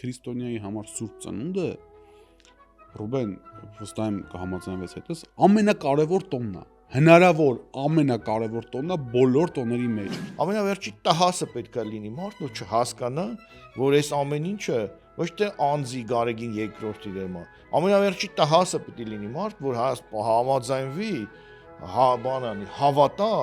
քրիստոնյայի համար սուրբ ծնունդը, Ռուբեն, վստահ եմ կհամաձայնվես հետս, ամենակարևոր տոնն է։ Հնարավոր ամենակարևոր տոնն է բոլոր տոների մեջ։ Ամենավերջի տհասը պետք է լինի մարդն ու չհասկանա, որ այս ամեն ինչը ոչ թե անձի Գարեգին երկրորդի դեմ է։ Ամենավերջի տհասը պետք է լինի մարդ, որ համաձայնվի, հավատա,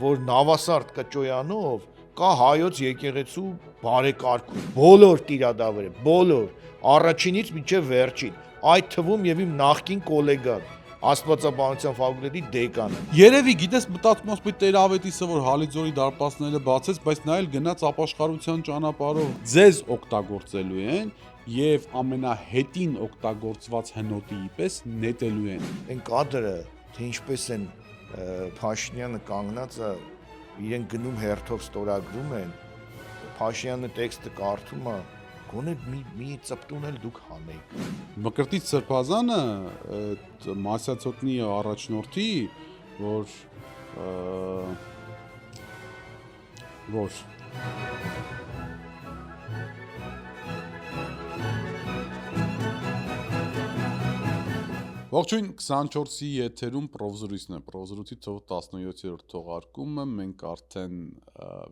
որ Նավասարդ Կճոյանով կա հայոց եկեղեցու բարեկարգում, բոլոր տիրադավերը, բոլոր, առաջինից մինչև վերջին, այդ թվում եւ իմ նախկին գոլեգան, Աստվածաբանության ֆակուլտետի դեկանը։ Երևի գիտես մտածում ես պիտի Տեր-Ավետիսը որ Հալիձորի դարպասները բացեց, բայց նա էլ գնաց ապաշխարության ճանապարհով ձեզ օգտագործելու են եւ ամենահետին օգտագործված հնոտի պես նետելու են։ Այն կադրը, թե ինչպես են Փաշինյանը կանգնածը իրեն գնում հերթով ստորագրում են, Փաշինյանը տեքստը կարդում է, գոնե մի ծպտուն էլ դուք հանեիք։ Մկրտիչ Սրբազանը այդ Մասյացոտնի առաջնորդի, որ Ողջույն 24-ի եթերում Պրովզորույցն է, Պրովզորույցի թող 17-րդ թողարկումը, մենք արդեն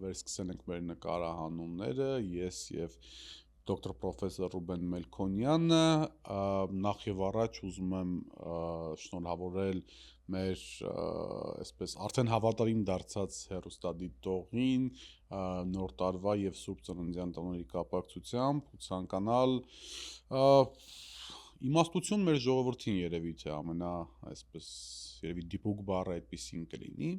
վերսկսել ենք մեր նկարահանումները, ես եւ դոկտոր պրոֆեսոր Ռուբեն Մելքոնյանը, նախ եւ առաջ ուզում եմ շնորհավորել մեր այսպես արդեն հավատարիմ դարձած հեռուստադիտողին նոր տարվա եւ Սուրբ Ծննդյան տոների կապակցությամբ ու ցանկանալ իմաստություն մեր ժողովրդին երևի թե ամենա այսպես երևի դիպուկ բառը այդպեսին կլինի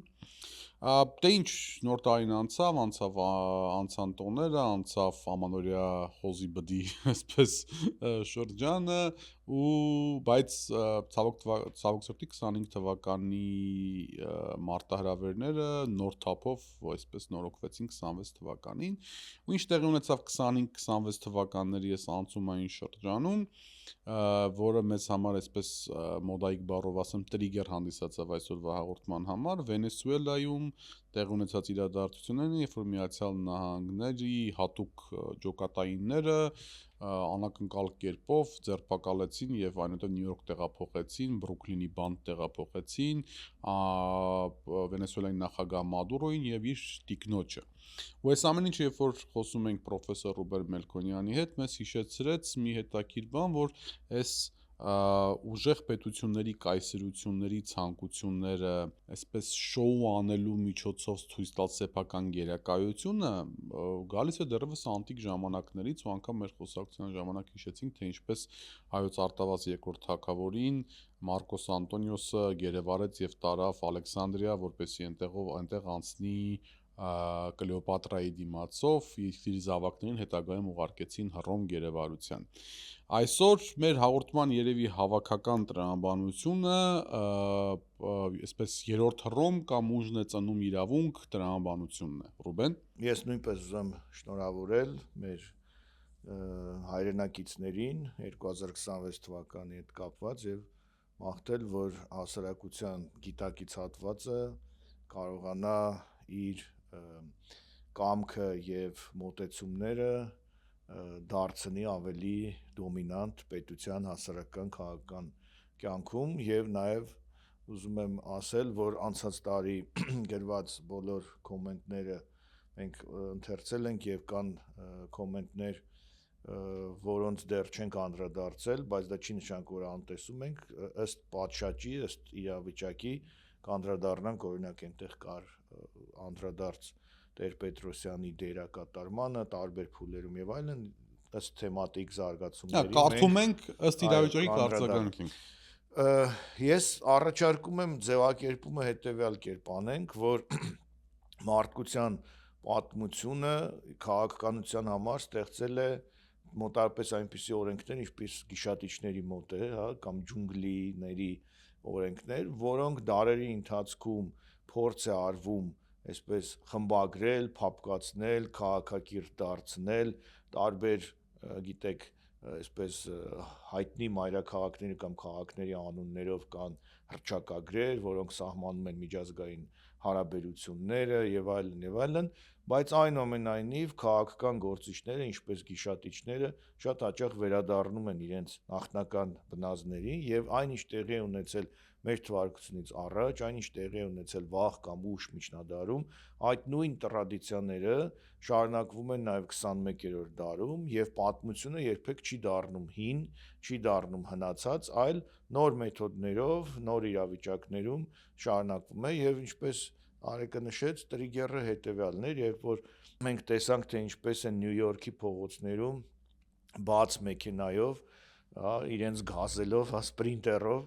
դե ինչ նոր տարին անցան տոները, անցավ ամանորյա հոզի բդի այսպես շրջանը ու բայց ցավոք սրտի 25 թվականի մարտահրավերները նոր թափով այսպես նորոգվեցին 26 թվականին ու ինչ տեղի ունեցավ 25-26 թվականների այս անցումային շրջանում որը մեզ համար այսպես մոդայիկ բառով ասեմ տրիգեր հանդիսացավ այսօրվա հաղորդման համար Վենեսուելայում տեղ ունեցած իրադարձությունները, երբ որ Միացյալ Նահանգների հատուկ ջոկատայինները անակնկալ կերպով ձերբակալեցին եւ այնուհետեւ Նյու Յորք տեղափոխեցին, Բրուքլինի բանտ տեղափոխեցին Վենեսուելայի նախագահ Մադուրոին եւ իր տիկնոջը։ Ու այս ամեն ինչը երբ որ խոսում ենք պրոֆեսոր Ռուբեն Մելքոնյանի հետ, մեզ հիշեցրեց մի հետաքրքիր բան, որ այս ուժեղ պետությունների կայսրությունների ցանկությունները այսպես շոու անելու միջոցով ցույց տալ սեփական գերակայությունը գալիս է դեռևս անտիկ ժամանակներից ու անգամ մեր խոսակցության ժամանակ հիշեցինք թե ինչպես հայոց արտավազ երկրորդ թագավորին Մարկոս Անտոնիոսը գերեվարեց եւ տարավ Ալեքսանդրիա, որպեսզի այնտեղ անցնի Կլեոպատրայի դիմացով իր զավակներին հետագայում ուղարկեցին Հռոմ գերեվարության։ Այսօր մեր հաղորդման երևի հավաքական տրամաբանությունը այսպես երրորդ Հռոմ կամ ուժն է ծնում իրավունք տրամաբանությունն է։ Ռուբեն։ Ես նույնպես ուզում շնորհավորել մեր հայրենակիցներին 2026 թվականի հետ կապված եւ մաղթել, որ հասարակության գիտակից հատվածը կարողանա իր կամքը եւ մոտեցումները դարձնի ավելի դոմինանտ պետության հասարակական քաղաքական կյանքում եւ նաեւ ուզում եմ ասել, որ անցած տարի գրված բոլոր կոմենտները մենք ընթերցել ենք եւ կան կոմենտներ, որոնց դեռ չենք անդրադարձել, բայց դա չի նշանակում, որ անտեսում ենք ըստ պատշաճի, ըստ իրավիճակի կանդրադառնանք, օրինակ այնտեղ կար անդրադարձ Տեր-Պետրոսյանի դերակատարմանը տարբեր փուլերում եւ այլն ըստ թեմատիկ զարգացումների կարդում ենք ըստ իրավիճակի կարձագանքենք։ Ես առաջարկում եմ ձևակերպումը հետեւյալ կերպ անենք, որ մարդկության պատմությունը քաղաքականության համար ստեղծել է մոտարպես այնպիսի օրենքներ, ինչպես գիշատիչների մոտ է, հա, կամ ջունգլիների օրենքներ, որոնք դարերի ընթացքում փորձ է արվում այսպես խմբագրել, փապկացնել, քաղաքակիրթ դարձնել, տարբեր, գիտեք, այսպես հայտնի մայրաքաղաքների կամ քաղաքների անուններով կան հռչակագրեր, որոնք սահմանում են միջազգային հարաբերությունները եւ այլն, բայց այնուամենայնիվ քաղաքական գործիչները, ինչպես գիշատիչները, շատ հաճախ վերադառնում են իրենց նախնական բնազդներին եւ այնինչ տեղի է ունեցել մեր թվարկությունից առաջ, այնինչ տեղի է ունեցել վաղ կամ ուշ միջնադարում, այդ նույն տրադիցիաները շարունակվում են նաեւ 21-րդ դարում եւ պատմությունը երբեք չի դառնում հին, չի դառնում հնացած, այլ նոր մեթոդներով, նոր իրավիճակներում շարունակվում է եւ ինչպես Արեկը նշեց, տրիգերը հետեւյալն էր, երբ որ մենք տեսանք, թե ինչպես են Նյու Յորքի փողոցներում բաց մեքենայով, իրենց գազելով, սպրինտերով,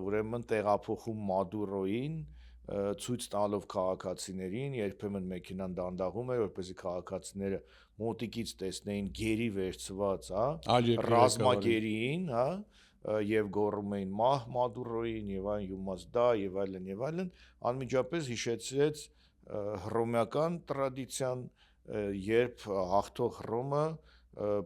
ուրեմն տեղափոխում Մադուրոին, ցույց տալով քաղաքացիներին, երբեմն մեքենան դանդաղում էր, որպեսզի քաղաքացիները մոտիկից տեսնեին գերի վերցված, ռազմագերիին, եւ գոռում էին մահ Մադուրոին եւ այն յումասդա եւ այլն, անմիջապես հիշեցրեց հռոմեական տրադիցիան, երբ հաղթող Հռոմը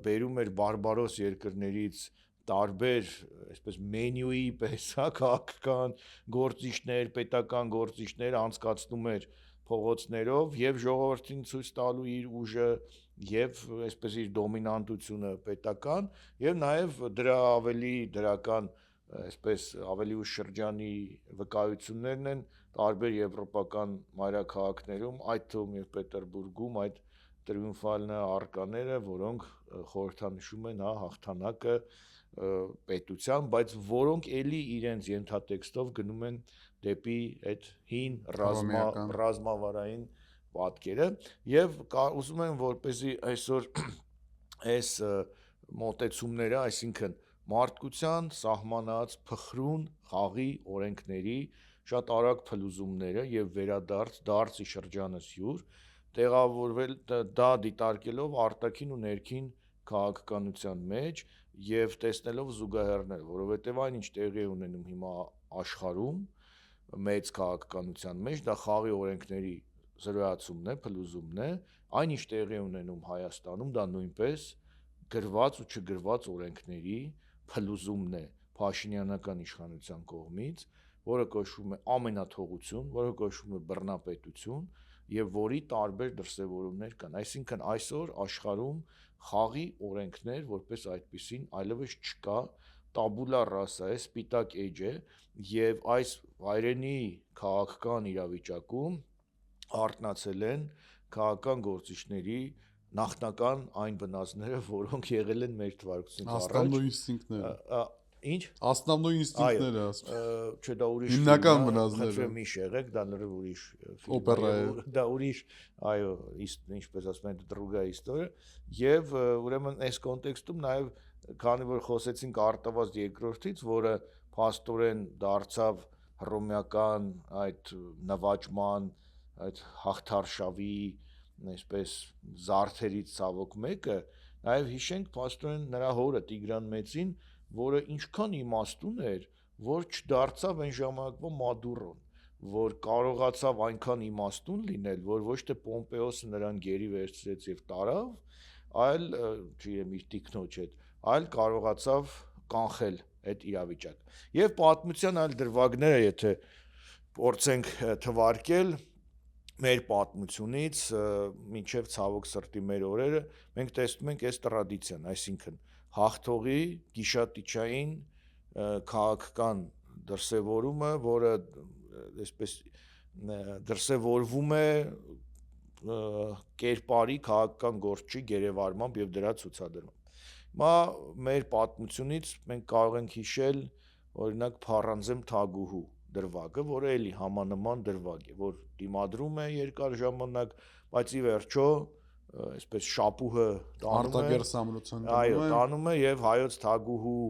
բերում էր բարբարոս երկրներից տարբեր, այսպես մենյուի պես, քաղաքական գործիչներ, պետական գործիչներ անցկացնում էր փողոցներով եւ ժողովրդին ցույց տալու իր ուժը եւ այսպես իր դոմինանտությունը պետական եւ նաեւ դրա ավելի դրական այսպես ավելի ուշ շրջանի վկայություններն են տարբեր եվրոպական մայրաքաղաքներում, այդ թվում եւ Պետերբուրգում այդ տրիումֆալնա արկաները, որոնք խորհրդանշում են հաղթանակը պետության, բայց որոնք էլի իրենց ենթատեքստով գնում են դեպի այդ հին ռազմավարային պատկերը եւ ուզում եմ որպեսզի այսօր այս մոտեցումները, այսինքն մարդկության սահմանած փխրուն խաղի օրենքների շատ արագ փլուզումները եւ դարձի շրջանս յուր տեղավորվել դա դիտարկելով արտաքին ու ներքին քաղաքականության մեջ եւ տեսնելով զուգահեռներ, որովհետեւ այնինչ տեղի է ունենում հիմա աշխարհում մեծ քաղաքականության մեջ, դա խաղի օրենքների զրոյացումն է, փլուզումն է, այնինչ տեղի է ունենում Հայաստանում, դա նույնպես գրված ու չգրված օրենքների փլուզումն է Փաշինյանական իշխանության կողմից, որը կոչվում է ամենաթողություն, որը կոչվում է բռնապետություն եւ որի տարբեր դրսեւորումներ կան։ Այսինքն այսօր աշխարհում խաղի օրենքներ որպես այդպիսին այլևս չկա, տաբուլա ռասա է, սպիտակ էջ է եւ այս վայրենի քաղաքական իրավիճակում արտնացել են քաղաքական գործիչների նախնական այն բնազդները, որոնք եղել են մեր թվարկությունից առաջ։ Основной ինստինկտները։ Ինչ? Основной ինստինկտները, չէ, դա ուրիշ հիմնական բնազդները։ Խնդրեմ մի շեղեք, դա լրիվ ուրիշ Օպերա է։ դա ուրիշ, այո, ինչպես ասում են, դրուգա իստորիա եւ ուրեմն այս կոնտեքստում նաեւ քանի որ խոսեցինք Արտավազդ երկրորդից, որը փաստորեն դարձավ հռոմեական այդ նվաճման, այդ հաղթարշավի, այսպես զարդերից ցավոք մեկը, նաեւ հիշենք փաստորեն նրա հորը Տիգրան Մեծին, որը ինչքան իմաստուն էր, որ չդարձավ այն ժամանակվա Մադուրոն, որ կարողացավ այնքան իմաստուն լինել, որ ոչ թե Պոմպեոսը նրան գերի վերցրեց եւ տարավ, այլ չգիտեմ իր տիկնոջ հետ, այլ կարողացավ կանխել այդ իրավիճակը։ Եվ պատմության այլ դրվագները, եթե փորձենք թվարկել մեր պատմությունից մինչև ցավոք սրտի մեր օրերը, մենք տեսնում ենք այս տրադիցիան, այսինքն հաղթողի գիշատիչային քաղաքական դրսևորումը, որը այսպես դրսևորվում է կերպարի քաղաքական գործչի գերեվարմամբ եւ դրա ցուցադրմամբ։ Հիմա մեր պատմությունից մենք կարող ենք հիշել օրինակ Փառանձեմ Թագուհու դրվագը, որը էլի համանման դրվագ է, որ դիմադրում է երկար ժամանակ, բայց ի վերջո այսպես շապուհը Արտակերտ Սամրոցյան տանում է եւ հայոց Թագուհու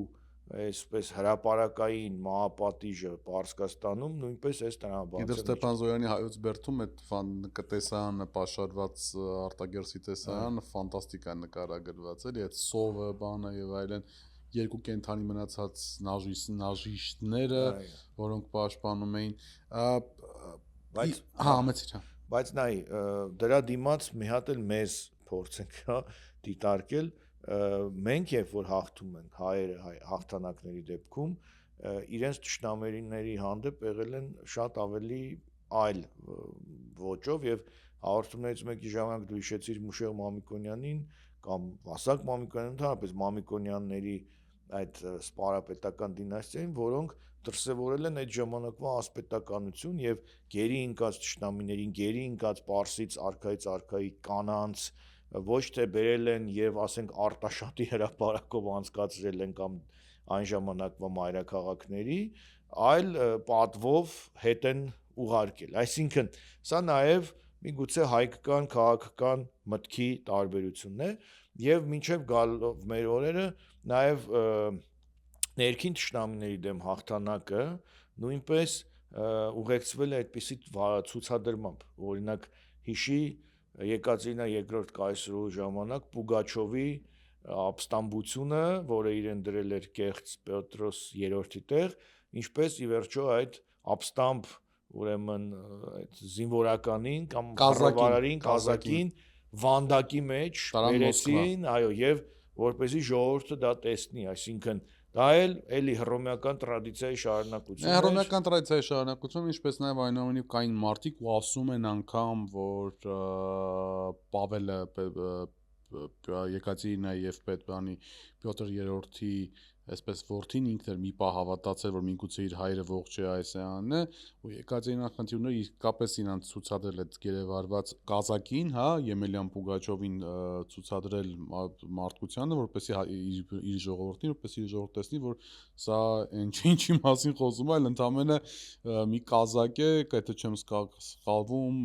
այսպես հրապարակային մահապատիժը Պարսկաստանում նույնպես այս տրամաբանության։ Իդր Ստեփան Զոյանի հայոց բերդում այդ տեսարանը պաշարված արտագերսի տեսարանը ֆանտաստիկ է նկարագրված, էլի այդ սովը, բանը եւ այլն երկու կենթանի մնացած նաժիշտները, որոնք պաշտպանում էին, բայց նայ դրա դիմաց մի հատ էլ մեզ փորձենք դիտարկել, մենք երբ որ հաղթում ենք հայերը հաղթանակների դեպքում, իրենց ճշտամերիների հանդեպ եղել են շատ ավելի այլ ոճով եւ հաղորդումներից մեկի ժամանակ դու հիշեցիր Մուշեղ Մամիկոնյանին կամ Վասակ Մամիկոնյանին, ընդհանրապես Մամիկոնյանների այդ սպարապետական դինաստիային, որոնք դրսևորել են այդ ժամանակվա ասպետականություն եւ գերի ընկած ճշտամիներին, գերի ընկած Պարսից արքայից արքայի կանանց ոչ թե բերել են եւ ասենք Արտաշատի հրապարակով անցկացրել են կամ այն ժամանակվա մայրաքաղաքների, այլ պատվով հետ են ուղարկել։ Այսինքն, սա նաև միգուցե հայկական քաղաքական մտքի տարբերությունն է եւ մինչեւ գալով մեր օրերը նաև ներքին ճշտամիների դեմ հաղթանակը նույնպես ուղեկցվել է այդպիսի ցուցադրմամբ, օրինակ հիշի Եկատերինա II կայսրուհու ժամանակ Պուգաչովի ապստամբությունը, որը իրեն դրել էր կեղծ Պետրոս III-ի տեղ, ինչպես ի վերջո այդ ապստամբ ուրեմն այդ զինվորականին կամ կառավարին, կազակին վանդակի մեջ բերեցին, այո, եւ որպեսզի ժողովուրդը դա տեսնի, այսինքն դա էլի հռոմեական տրադիցիայի շարունակությունն է։ Հռոմեական տրադիցիայի շարունակությունը, ինչպես նաև այնուամենայնիվ կային մարդիկ, ու ասում են անգամ, որ Պավելը Եկատերինայի եւ Պետրանի Պյոտր III-ի այսպես որդին ինքն էր մի պահ հավատացել, որ միգուցե իր հայրը ողջ է այս էանն է, ու Եկատերինան խնդիրներ իսկապես իրանց ցուցադրել այդ գերեվարված կազակին, հա, Եմելյան Պուգաչովին ցուցադրել մարդկությանը, որպեսզի իր ժողովրդին, որպեսզի իր ժողովուրդը տեսնի, որ սա ինչի մասին խոսում է, այլ ընդամենը մի կազակ է, եթե չեմ սխալվում,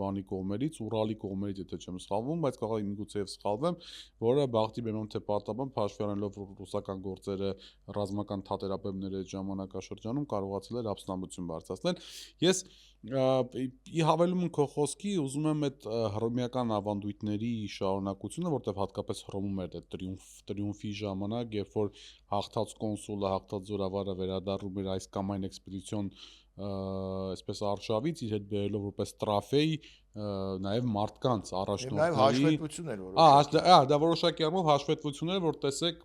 բանի կողմերից, Ուրալի կողմերից, եթե չեմ սխալվում, բայց կարող է միգուցե եւ սխալվեմ, որը բախտի բերում թե պատահաբար հաշվի առնելով ռուսական գործերը ռազմական թատերապեմների այդ ժամանակաշրջանում կարողացել էր ապստամբություն բարձրացնել։ Ես ի հավելում քո խոսքի ուզում եմ այդ հռոմեական ավանդույթների շարունակությունը, որտեղ հատկապես Հռոմում էր այդ տրիումֆի ժամանակ, երբ որ հաղթած կոնսուլը, հաղթած զորավարը վերադառնում էր այս կամ այն էքսպեդիցիոն այսպես արշավից իր հետ բերելով որպես տրաֆեյ նաև մարդկանց Նաև առաջնորդների հաշվետվություններ որոշակի։ դա որոշակի առումով հաշվետվություններ, որ տեսեք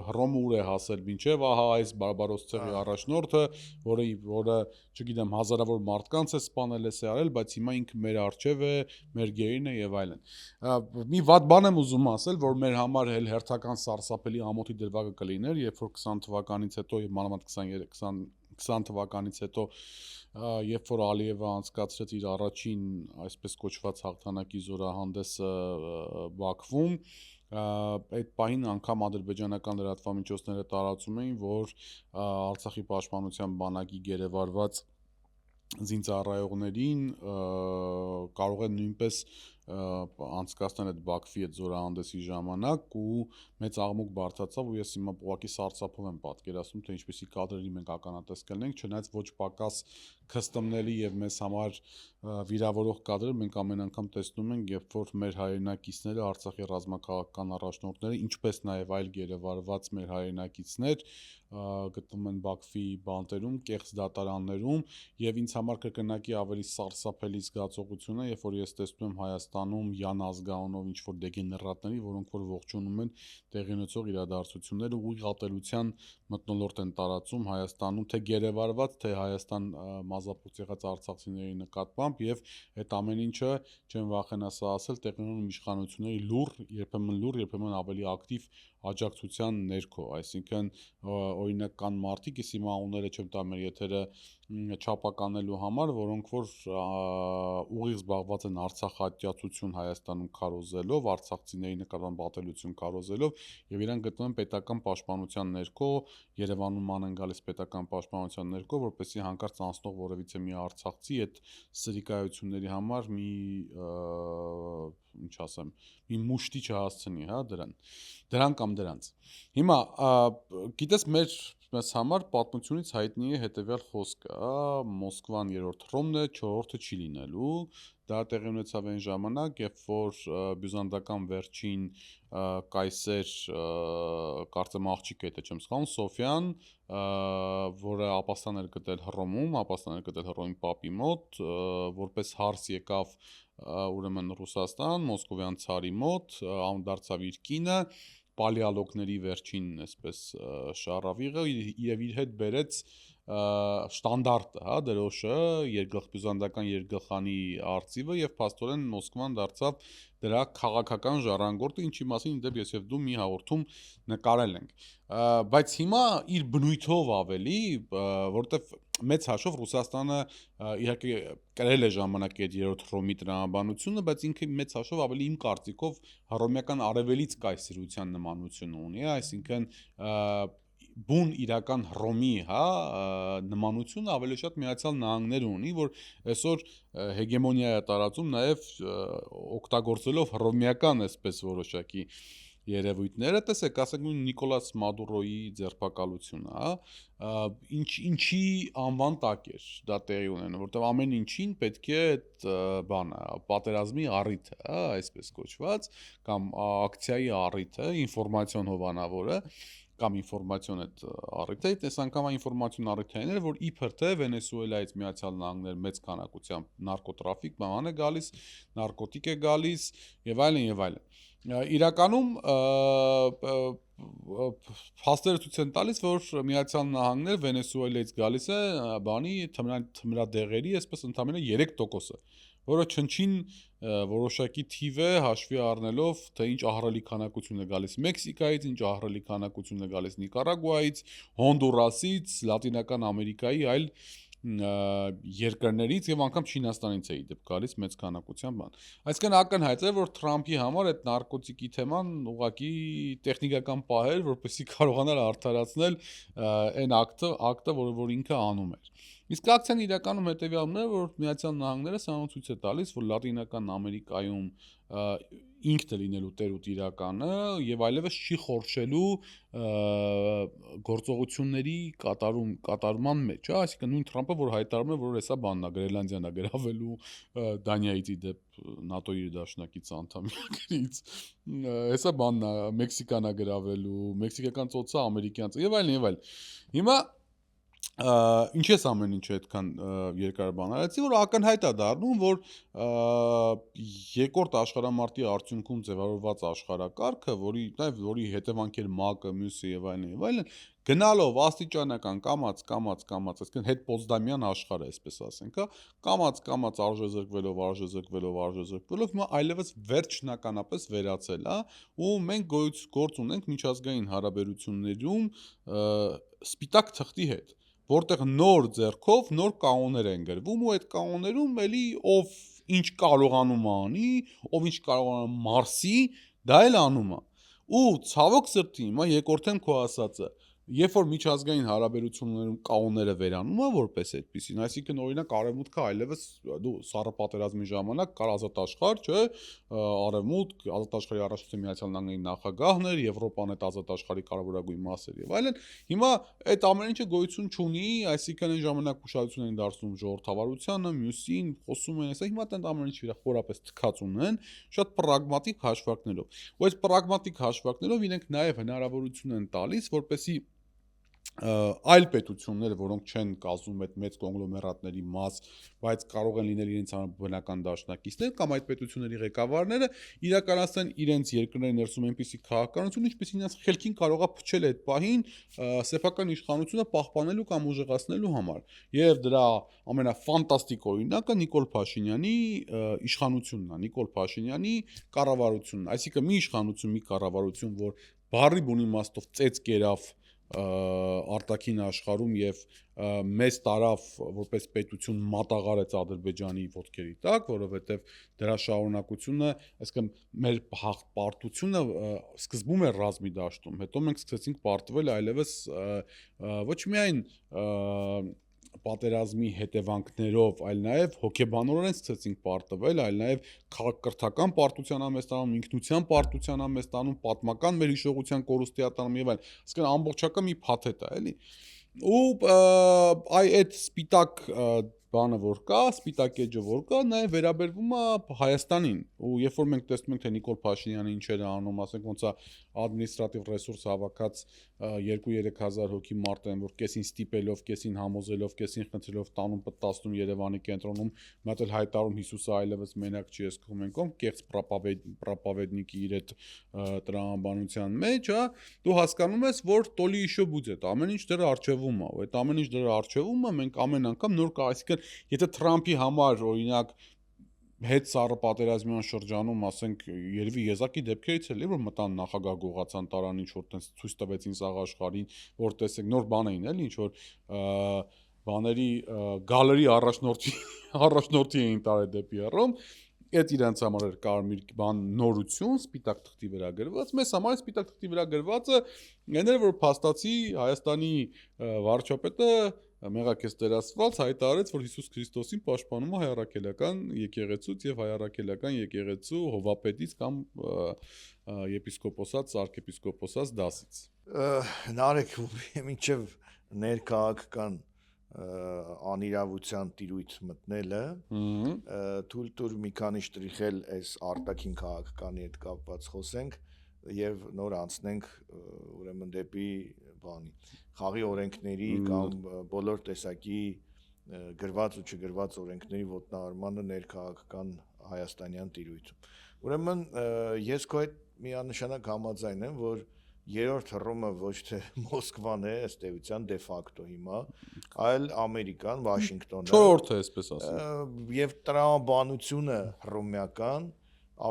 Հռոմը ուր է հասել մինչև ահա այս բարբարոս ցեղի առաջնորդը, որը չգիտեմ հազարավոր մարդկանց է սպանել, է արել, բայց հիմա ինքը մեր առջև է, մեր գերին է եւ այլն։ Մի վատ բան եմ ուզում ասել, որ մեր համար էլ հերթական սարսափելի ամոթի դրվագը կլիներ, երբ որ 20 թվականից հետո եւ մանավանդ 20 թվականից հետո երբ որ Ալիևը անցկացրեց իր առաջին այսպես կոչված հաղթանակի զորահանդեսը Բաքվում, այդ պահին անգամ ադրբեջանական լրատվամիջոցները տարածում էին, որ Արցախի պաշտպանության բանակի գերեվարված զինծառայողներին կարող են նույնպես անցկացնել այդ Բաքվի այդ զորահանդեսի ժամանակ ու մեծ աղմուկ բարձրացավ ու ես հիմա ուղղակի սարսափով եմ պատկերացնում թե ինչպեսի կադրերի մենք ականատես կլինենք, չնայած ոչ պակաս քստմնելի եւ մեզ համար վիրավորող կադրեր մենք ամեն անգամ տեսնում ենք, երբ որ մեր հայրենակիցները Արցախի ռազմաքաղաքական առաջնորդները, ինչպես նաեւ այլ գերեվարված մեր հայրենակիցներ գտնվում են Բաքվի բանտերում, կեղծ դատարաններում եւ ինձ համար կրկնակի ավելի սարսափելի զգացողություն է, երբ որ ես տեսնում եմ Հայաստանում յան ազգանունով ինչ որ դեգեներատների, որոնք որ ողջունում են տեղի ունեցող իրադարձությունները ու ղատելության մթնոլորտ են տարածում Հայաստանում թե գերեվարված, թե Հայաստան մազապուրց եղած արցախցիների նկատմամբ եւ այդ ամեն ինչը չեմ վախենա սա ասել տեղի ունենում իշխանությունների լուր, երբեմն ավելի ակտիվ աջակցության ներքո, այսինքն օրինակ կան մարդիկ, ես հիմա անունները չեմ տա մեր եթերը չափականելու համար, որոնք որ ուղիղ զբաղված են Արցախատյացություն Հայաստանում քարոզելով, արցախցիների նկատմամբ ատելություն քարոզելով եւ իրանք գտնվում են պետական պաշտպանության ներքո, Երևանում ման են գալիս պետական պաշտպանության ներքո, որպեսզի հանկարծ անցնող որևիցե մի արցախցի այդ սրիկայությունների համար մի ինչ ասեմ, մի մուշտի չհասցնի, հա, դրան կամ դրանց։ Հիմա գիտես մեզ համար պատմությունից հայտնի է հետևյալ խոսքը, Մոսկվան 3-րդ Հռոմն է, 4-րդը չի լինելու, դա տեղի ունեցավ այն ժամանակ, երբ որ բյուզանդական վերջին կայսեր, կարծեմ աղջիկը, եթե չեմ սխալվում, Սոֆյան, որը ապաստան էր գտել Հռոմում, ապաստան էր գտել Հռոմի պապի մոտ, որպես հարս եկավ ուրեմն Ռուսաստան, Մոսկովյան ցարի մոտ, դարձավ իր կինը պալեալոգների վերջին այսպես շարավիղը եւ իր հետ բերեց շտանդարտը, հա, դրոշը, երկգլխբյուզանդական երկգլխանի արծիվը եւ փաստորեն Մոսկվան դարձավ դրա քաղաքական ժառանգորդը, ինչի մասին դեպ ես եւ դու մի հաղորդում նկարել ենք։ Բայց հիմա իր բնույթով ավելի, որտեվ մեծ հաշվով Ռուսաստանը իհարկե կրել է ժամանակի այդ երրորդ Հռոմի տրամաբանությունը, բայց ինքը մեծ հաշվով ավելի իմ կարծիքով հռոմեական արևելից կայսրության նմանություն ունի, այսինքն բուն իրական Հռոմի, հա, նմանությունը ավելի շատ Միացյալ Նահանգները ունի, որ այսօր հեգեմոնիա է տարածում նաև օգտագործելով հռոմեական այսպես որոշակի երևույթները, տեսեք, ասենք նույն Նիկոլաս Մադուրոյի ձերբակալությունը, հա, ինչի անվան տակ էր դա տեղի ունենում, որտեղ ամեն ինչին պետք է այդ բանը, պատերազմի առիթը, հա, այսպես կոչված, կամ ակցիայի առիթը, ինֆորմացիոն հովանավորը, կամ ինֆորմացիոն այդ առիթը, այս անգամ ինֆորմացիոն առիթայինները, որ իբր թե Վենեսուելայից Միացյալ Նահանգներ մեծ քանակությամբ նարկոտրաֆիկ բան է գալիս, նարկոտիկ է գալիս եւ այլն եւ այլն։ Իրականում փաստերը ցույց են տալիս, որ Միացյալ Նահանգներ Վենեսուելայից գալիս է բանի թմրադեղերի, այսպես ընդամենը 3%-ը, որը չնչին որոշակի թիվ է հաշվի առնելով, թե ինչ ահռելի քանակություն է գալիս Մեքսիկայից, ինչ ահռելի քանակություն է գալիս Նիկարագուայից, Հոնդուրասից, Լատինական Ամերիկայի այլ երկրներից եւ անգամ Չինաստանից է իդեպ գալիս մեծ քանակության բան։ Այսինքն ակնհայտ է, որ Թրամփի համար այդ նարկոտիկի թեման ուղղակի տեխնիկական պահ էր, որպեսզի կարողանար արդարացնել այն ակտը, որ ինքը անում էր։ Իսկ ակցիան իրականում հետեւյալն է, որ Միացյալ Նահանգները սա ցույց է տալիս, որ Լատինական Ամերիկայում ինքն է լինելու տեր ու տիրականը եւ այլևս չի խորշելու գործողությունների կատարման մեջ, հա, այսինքն նույն Թրամփը, որ հայտարարում է, որ հեսա բանն է, Գրենլանդիան է գրավելու Դանիայից իդեպ ՆԱՏՕ-ի դաշնակից անդամներից, հեսա բանն է, Մեքսիկան է գրավելու, մեքսիկական ծոցը ամերիկյանց եւ այլն եւ այլն։ Հիմա ինչ ես ամեն ինչը այդքան երկար բան արեցի, որ ակնհայտ է դառնում, որ երկրորդ աշխարհամարտի արդյունքում ձևավորված աշխարհակարգը, որի հետևանքեր ՄԱԿ-ը, մյուսը եւ այլն, գնալով աստիճանական այսինքն հետ Պոցդամյան աշխարհը, այսպես ասենք, հա, կամած արժեզրկվելով, հիմա այլևս վերջնականապես վերացել, հա, ու մենք գործ ունենք միջազգային հարաբերություններում սպիտակ թղթի հետ, որտեղ նոր ձեռքով նոր կանոններ են գրվում ու այդ կանոններում էլի ով ինչ կարողանում է անի, ով ինչ կարողանում է մարսի, դա էլ անում է։ Ու ցավոք սրտի, հիմա երկրորդեմ քո ասածը, երբ որ միջազգային հարաբերություններում կանոնները վերանում է որպես այդպեսին, այսինքն օրինակ արևմուտքը այլևս դու սառը պատերազմի ժամանակ կար ազատ աշխարհ, չէ, արևմուտք, ազատ աշխարհի առաջնության Միացյալ Նահանգների նախագահն էր, Եվրոպան այդ ազատ աշխարհի կարևորագույն մաս էր եւ այլն։ Հիմա այդ ամեն ինչը գոյություն չունի, այսինքն այն ժամանակ ուշադրություն են դարձնում ժողովրդավարությանը, մյուսին, խոսում են, այսա հիմա այդ ամեն ինչի վրա խորապես թքած ունեն, շատ պրագմատիկ հաշվարկներով։ Ու այս պրագմատիկ հաշվարկներով իրենք նաեւ հնարավորություն են տալիս, որպեսզի այլ պետությունները, որոնք չեն կազմում այդ մեծ կոնգլոմերատների մաս, բայց կարող են լինել իրենց բնական դաշնակիցներ կամ այդ պետությունների ղեկավարները իրականացնեն իրենց երկրների ներսում այնպիսի քաղաքականություն, ինչպես իրենց խելքին կարող է փչել այդ պահին սեփական իշխանությունը պահպանելու կամ ուժեղացնելու համար։ Եվ դրա ամենաֆանտաստիկ օրինակը Նիկոլ Փաշինյանի իշխանությունն է, Նիկոլ Փաշինյանի կառավարությունն, այսինքն մի իշխանություն, մի կառավարություն, որ բառի բուն իմաստով ծեծ կերավ արտաքին աշխարհում եւ մեծ տարավ որպես պետություն մատաղարեց Ադրբեջանի ոտքերի տակ, որովհետեւ դրա շարունակությունը, այսինքն մեր պարտությունը սկզբում էր ռազմի դաշտում, հետո մենք սկսեցինք պարտվել այլևս ոչ միայն պատերազմի հետևանքներով, այլ նաև հոգեբանորեն սկսեցինք պարտվել, այլ նաև քաղաքակրթական պարտության է մեզ տանում, ինքնության պարտության է մեզ տանում, պատմական մեր հիշողության կորուստի է տանում եւ այլն։ Այսինքն ամբողջական մի փաթեթ է, էլի։ Ու այդ սպիտակ բանը որ կա, սպիտակ էջը որ կա, նաև վերաբերվում է Հայաստանին։ Ու երբ որ մենք տեսնում ենք թե Նիկոլ Փաշինյանը ինչեր է անում, ասենք ոնց է ադմինիստրատիվ ռեսուրս հավաքած 2-3 հազար հոգի մարդ են, որ կեսին ստիպելով, կեսին համոզելով, կեսին խնդրելով տանում պատասնում Երևանի կենտրոնում, մի հատ էլ հայտարարում Հիսուսը այլևս մենակ չի, ես կողմ ենք կեղծ պրապավեդնիկի իր այդ տրամաբանության մեջ, հա, դու հասկանում ես, որ տոլի իշո բուձետ, ամեն ինչ դրա արժևում է, այդ ամեն ինչ դրա արժևում է, մենք ամեն անգամ նոր կա, այսինքն, եթե Թրամփի համար օրինակ հետ սառը պատերազմյան շրջանում, ասենք, երևի եզակի դեպքերից էլի, որ մտան նախագահ գողացան տարան, ինչ որ տենց ցույց տվեցին սաղ աշխարհին, որ տեսեք նոր բան էին էլի, ինչ որ բաների գալերի առաջնորդի էին տարել դեպի առում, այդ իրանց համար էր կարմիր բան նորություն, սպիտակ թղթի վրա գրված, մեզ համար սպիտակ թղթի վրա գրվածը այն էր, որ փաստացի Հայաստանի վարչապետը մեղաքես տերասված հայտարարեց, որ Հիսուս Քրիստոսին պաշտպանում է հայառաքելական եկեղեցուց եւ հայառաքելական եկեղեցու հովապետից կամ եպիսկոպոսած, arczepiskopos դասից։ Նարեկ մինչև ներքաղաքական անիրավության տիրույթ մտնելը թույլ տուր մի քանի շտրիխել այս արտաքին քաղաքականի հետ կապված խոսենք եւ նոր անցնենք ուրեմն դեպի բանի խաղի օրենքների կամ բոլոր տեսակի գրված ու չգրված օրենքների ոտնահարմանը ներքաղաքական հայաստանյան տիրույթում։ Ուրեմն ես քո հետ միանշանակ համաձայն եմ, որ երրորդ հռոմը ոչ թե Մոսկվան է, ըստ էության դե ֆակտո հիմա, այլ Ամերիկան, Վաշինգտոնը։ Չորրորդը, այսպես ասեմ։ Եվ տրամաբանությունը հռոմեական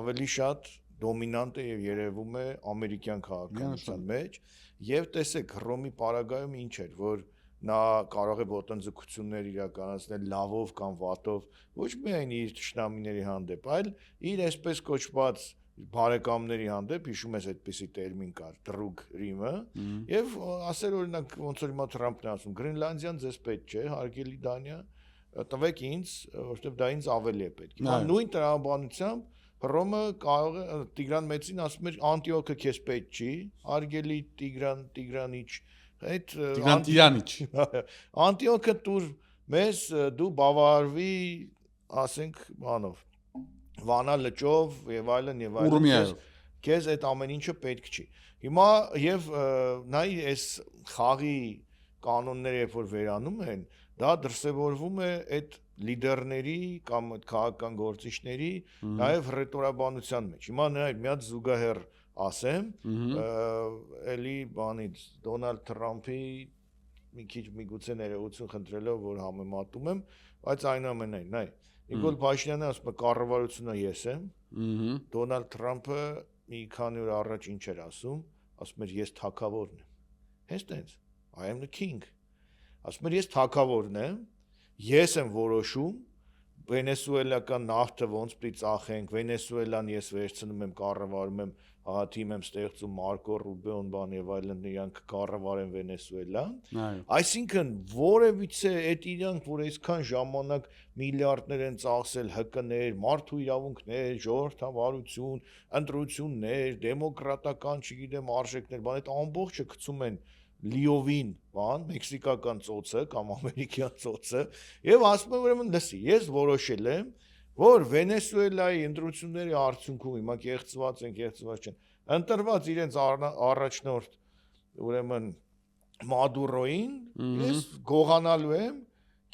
ավելի շատ դոմինանտ է եւ երևում է ամերիկյան քաղաքականության մեջ, եւ տեսեք Հռոմի պարագայում ինչ էր, որ նա կարող է ոտնձգություններ իրականացնել լավով կամ վատով, ոչ միայն իր ճշտամիների հանդեպ, այլ իր այսպես կոչված բարեկամների հանդեպ, հիշում ես այդպիսի տերմին կար, drug Rime, եւ ասել օրինակ ոնց որ հիմա Թրամփն է ասում, Գրենլանդիան ձեզ պետք չէ, հարգելի Դանիա, տվեք ինձ, որովհետեւ դա ինձ ավելի է պետք։ Հիմա նույն տրամաբանությամբ Հռոմը կարող է Տիգրան Մեծին ասում էր Անտիոքը քեզ պետք չի, հարգելի Տիգրանիչ, այդ Տիրանիչ։ Անտիոքը դուր մեզ դու բավարարվի, ասենք, բանով, Վանա լճով եւ այլն, քեզ այդ ամեն ինչը պետք չի։ Հիմա եւ նայ այս խաղի կանոնները երբ որ վերանում են, դա դրսևորվում է այդ լիդերների կամ այդ քաղաքական գործիչների նաև ռետորաբանության մեջ։ Հիմա նայեք, մի հատ զուգահեռ ասեմ, էլի բանից Դոնալդ Թրամփի մի քիչ միգուցե ներողություն խնդրելով, որ համեմատում եմ, բայց այնուամենայնիվ, նայ, Նիկոլ Փաշինյանը ասում է կառավարությունը ես եմ, Դոնալդ Թրամփը մի քանի օր առաջ ինչ էր ասում էր ես թագավորն եմ։ Հենց տենց, I am the king։ Ասում էր ես թագավորն եմ, ես եմ որոշում վենեսուելական նավթը ոնց պիտի ծախենք, Վենեսուելան ես վերցնում եմ, կառավարում եմ, թիմ եմ ստեղծում Մարկո Ռուբիոն բան եւ այլն, իրանք կառավարեն Վենեսուելան։ Այսինքն որևիցե այդ իրանք, որ այսքան ժամանակ միլիարդներ են ծախսել ՀԿ-ներ, մարդու իրավունքներ, ժողովրդավարություն, ընտրություններ, դեմոկրատական, չգիտեմ, արժեքներ, բան այդ ամբողջը գցում են լիովին բան, մեքսիկական ծոցը կամ ամերիկյան ծոցը եւ ասում եմ ուրեմն լսի, ես որոշել եմ, որ Վենեսուելայի ընտրությունների արդյունքում հիմա կեղծված չեն, ընտրված իրենց առաջնորդ ուրեմն Մադուրոին, ես գողանալու եմ,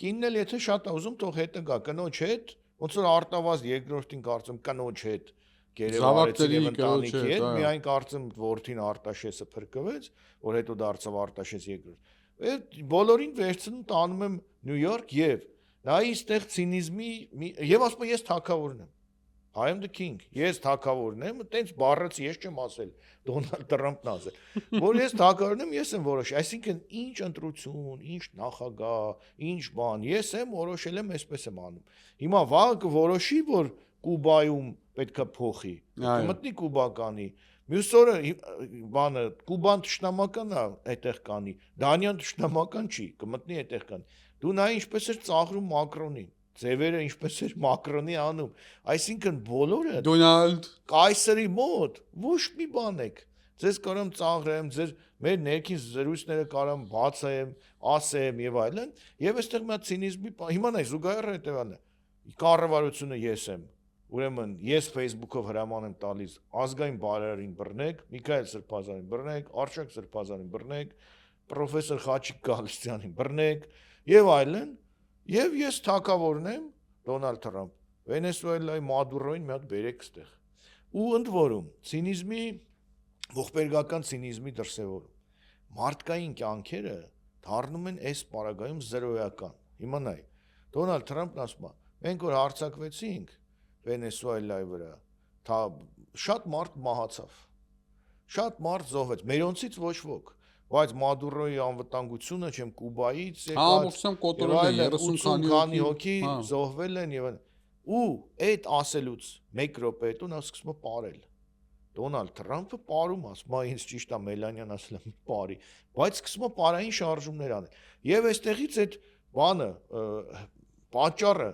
կինն էլ եթե շատ ուզում թող հետը գա կնոջ հետ, ոնց որ արտավազդ երկրորդին կարծում կնոջ հետ Գերեվարեցին եւ ընտանիքի հետ, միայն կարծեմ որդին Արտաշեսը փրկվեց, որ հետո դարձավ Արտաշես երկրորդ։ Այդ բոլորին վերցնում տանում եմ Նյու Յորք եւ նա այստեղ ցինիզմի եւ ասում եմ ես թագավորն եմ։ I am the king, ես թագավորն եմ, տենց բառացի ես չեմ ասել, Դոնալդ Թրամփն ասել, որ ես թագավորն եմ, ես եմ որոշել, այսինքն ինչ ընտրություն, ինչ նախագահ, ինչ բան, ես եմ որոշել եմ, այսպես եմ անում։ Հիմա վաղը կորոշի, որ Կուբայում պետք է փոխի, կմտնի կուբականի, մյուս օրը բանը Կուբան թշնամական է այդտեղ կանի, Դանիան թշնամական չի, կմտնի այդտեղ կանի։ Դու նայ ինչպես էր ծաղրում Մակրոնին, ձևերը ինչպես էր Մակրոնի անում, այսինքն բոլորը Դոնալդ կայսրի մոտ ոչ մի բան եք, ձեզ կարամ ծաղրեմ, ձեր մեր ներքին զրույցները կարամ բացեմ, ասեմ եւ այլն, եւ այստեղ մի ցինիզմի հիմա նայ զուգահեռ հետեւանն է, կառավարությունը ես եմ, ուրեմն ես Facebook-ով հրաման եմ տալիս ազգային բարերարին բռնեք, Միքայել Սրբազանին բռնեք, Արշակ Սրբազանին բռնեք, պրոֆեսոր Խաչիկ Գալստյանին բռնեք եւ այլն, եւ ես թակավորն եմ Դոնալդ Թրամփ, Վենեսուելայի Մադուրոին մի հատ բերեք ստեղ։ Ու ընդ որում ցինիզմի ողբերգական ցինիզմի դրսևորում մարդկային կյանքերը դառնում են այս պարագայում զրոյական։ Հիմա նայ, Դոնալդ Թրամփն ասում է, մենք որ հարձակվեցինք Վենեսուելայի վրա, շատ մարդ մահացավ, շատ մարդ զոհվեց, մերոնցից ոչ ոք, բայց Մադուրոյի անվտանգությունը չեմ Կուբայից Համապատասխան կոտորել են 30 քանի հոգի զոհվել են եւ ու այդ ասելուց 1 րոպե հետո նա սկսում է ապարել։ Դոնալդ Թրամփը ապարում ասում է, ինձ ճիշտ է Մելանյան ասել է ապարի, բայց սկսում է ապարային շարժումներ անել։ Եվ այստեղից այդ բանը պատճառը,